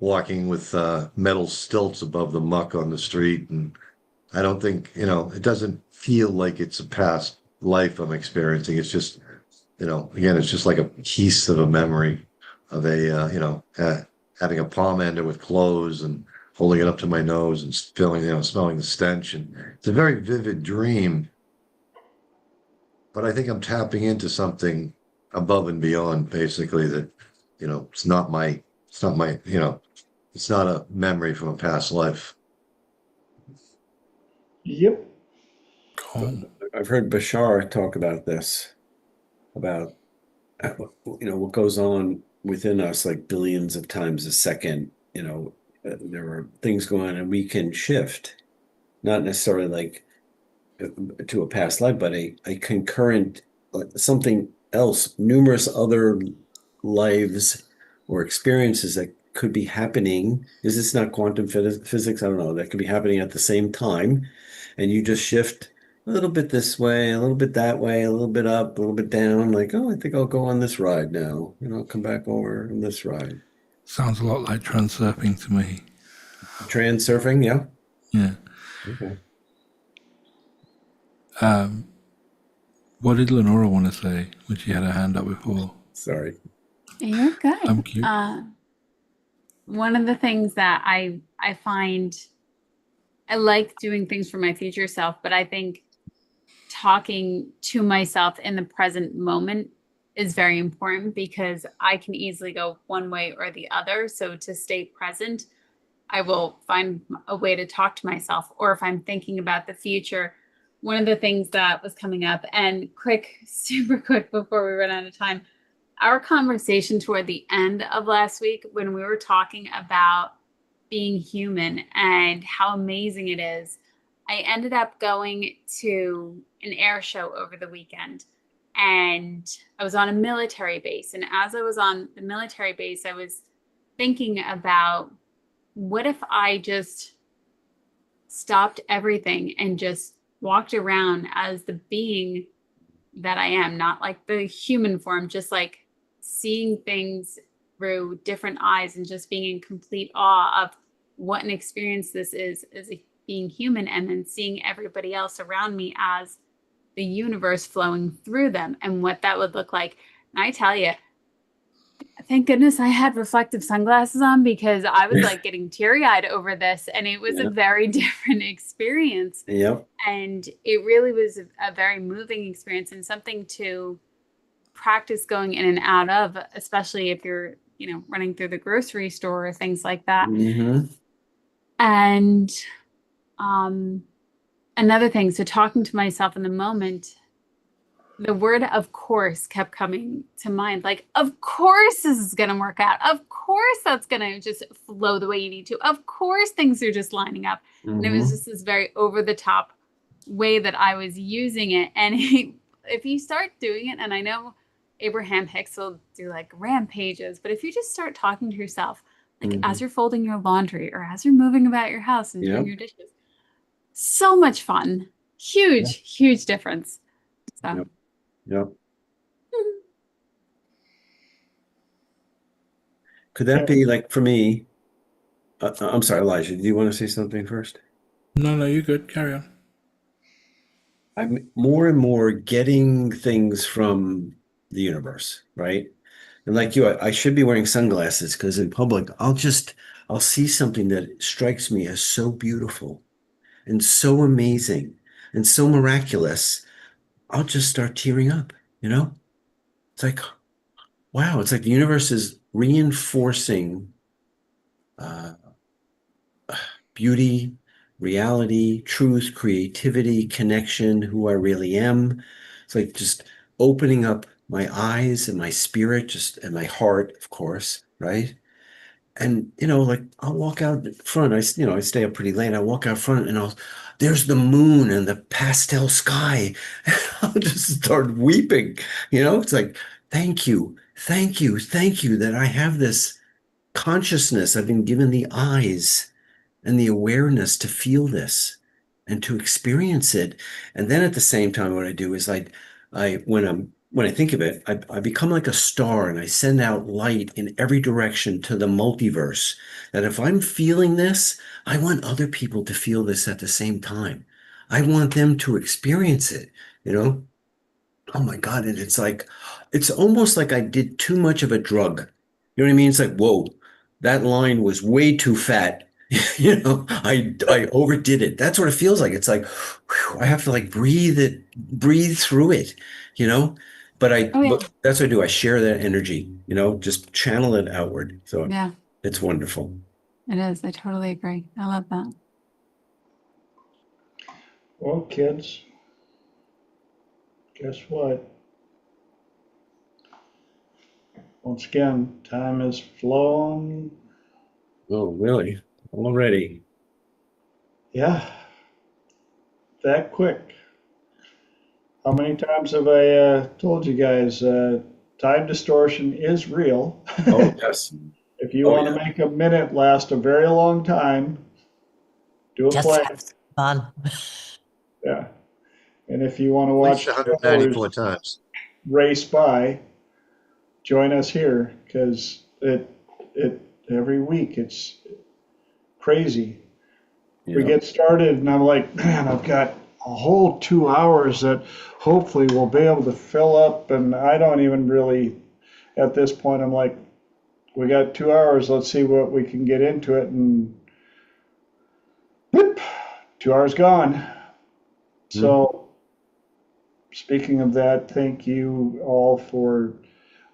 walking with metal stilts above the muck on the street. And I don't think, it doesn't feel like it's a past life I'm experiencing. It's just, again, it's just like a piece of a memory of having a palm ender with clothes and holding it up to my nose and feeling, smelling the stench. And it's a very vivid dream, but I think I'm tapping into something above and beyond, basically, that, it's not a memory from a past life. Yep. Cool. I've heard Bashar talk about this, about what goes on within us like billions of times a second. There are things going on, and we can shift, not necessarily like to a past life, but a concurrent something else, numerous other lives or experiences that could be happening. Is this not quantum physics? I don't know. That could be happening at the same time, and you just shift a little bit this way, a little bit that way, a little bit up, a little bit down. Like, oh, I think I'll go on this ride now. I'll come back over on this ride. Sounds a lot like transurfing to me. Transurfing, yeah. Yeah. Okay. What did Lenora want to say when she had her hand up before? Sorry. You're good. I'm cute. One of the things that I find, I like doing things for my future self, but I think talking to myself in the present moment is very important, because I can easily go one way or the other. So to stay present, I will find a way to talk to myself. Or if I'm thinking about the future, one of the things that was coming up, and super quick before we run out of time, our conversation toward the end of last week, when we were talking about being human and how amazing it is, I ended up going to an air show over the weekend, and I was on a military base. And as I was on the military base, I was thinking about, what if I just stopped everything and just walked around as the being that I am, not like the human form, just like seeing things through different eyes and just being in complete awe of what an experience this is as being human, and then seeing everybody else around me as the universe flowing through them, and what that would look like. And I tell you, thank goodness I had reflective sunglasses on, because I was like getting teary-eyed over this, and it was a very different experience. Yep. And it really was a very moving experience, and something to practice going in and out of, especially if you're, running through the grocery store or things like that. Mm-hmm. And another thing, so talking to myself in the moment, the word "of course" kept coming to mind. Like, of course this is going to work out. Of course that's going to just flow the way you need to. Of course things are just lining up. Mm-hmm. And it was just this very over the top way that I was using it. And if you start doing it, and I know Abraham Hicks will do like rampages, but if you just start talking to yourself, like as you're folding your laundry or as you're moving about your house and doing your dishes, so much fun. Huge difference. So. Yep. Could that be like, for me? I'm sorry, Elijah. Do you want to say something first? No, you're good. Carry on. I'm more and more getting things from the universe, right? And like you, I should be wearing sunglasses, because in public, I'll see something that strikes me as so beautiful and so amazing and so miraculous. I'll just start tearing up, It's like, wow, it's like the universe is reinforcing beauty, reality, truth, creativity, connection, who I really am. It's like just opening up my eyes and my spirit, and my heart, of course, right? And like I'll walk out front. I stay up pretty late. I walk out front, and there's the moon and the pastel sky. I'll just start weeping. It's like, thank you that I have this consciousness. I've been given the eyes and the awareness to feel this and to experience it. And then at the same time, what I do is when I think of it, I become like a star, and I send out light in every direction to the multiverse. That if I'm feeling this, I want other people to feel this at the same time. I want them to experience it, Oh my God. And it's almost like I did too much of a drug. You know what I mean? It's like, whoa, that line was way too fat. I overdid it. That's what it feels like. It's like, whew, I have to like breathe through it, you know? But that's what I do. I share that energy, just channel it outward. So it's wonderful. It is. I totally agree. I love that. Well, kids, guess what? Once again, time has flown. Oh, really? Already? Yeah, that quick. How many times have I told you guys time distortion is real? Oh, yes. If you Oh, want to yeah. make a minute last a very long time, do a Just play. have some fun. Yeah. And if you want to At least watch 2 hours 194 times. race by, join us here because it every week it's crazy. We Yeah. get started and I'm like, man, I've got a whole 2 hours that hopefully we'll be able to fill up. And I don't even really, at this point, I'm like, we got 2 hours. Let's see what we can get into it. And whoop, 2 hours gone. So, speaking of that, thank you all for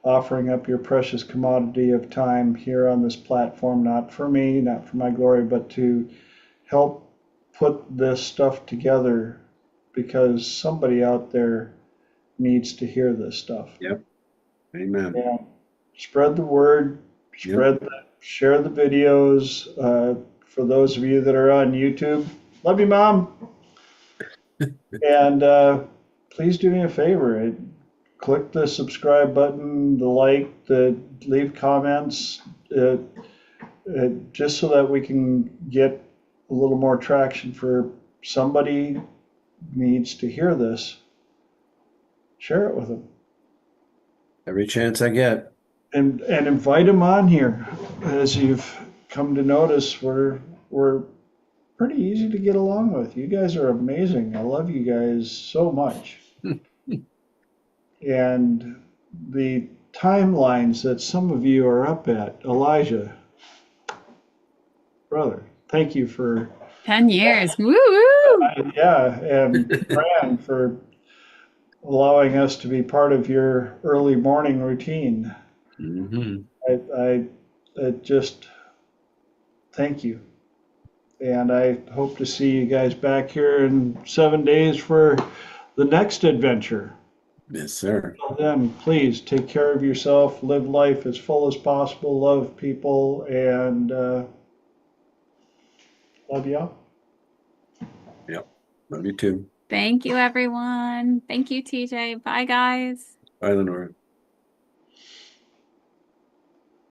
offering up your precious commodity of time here on this platform, not for me, not for my glory, but to help put this stuff together because somebody out there needs to hear this stuff. Yep. Amen. And spread the word, share the videos. For those of you that are on YouTube, love you, Mom. And please do me a favor. Click the subscribe button, the like, the leave comments, just so that we can get a little more traction for somebody needs to hear this. Share it with them. Every chance I get. And invite them on here. As you've come to notice, we're pretty easy to get along with. You guys are amazing. I love you guys so much. And the timelines that some of you are up at, Elijah, brother, thank you for 10 years. Woo woo. yeah, and Fran for allowing us to be part of your early morning routine. Mm-hmm. I just thank you. And I hope to see you guys back here in 7 days for the next adventure. Yes, sir. Until then, please take care of yourself, live life as full as possible, love people, and love y'all. Yep. Love you too. Thank you, everyone. Thank you, TJ. Bye, guys. Bye, Lenora.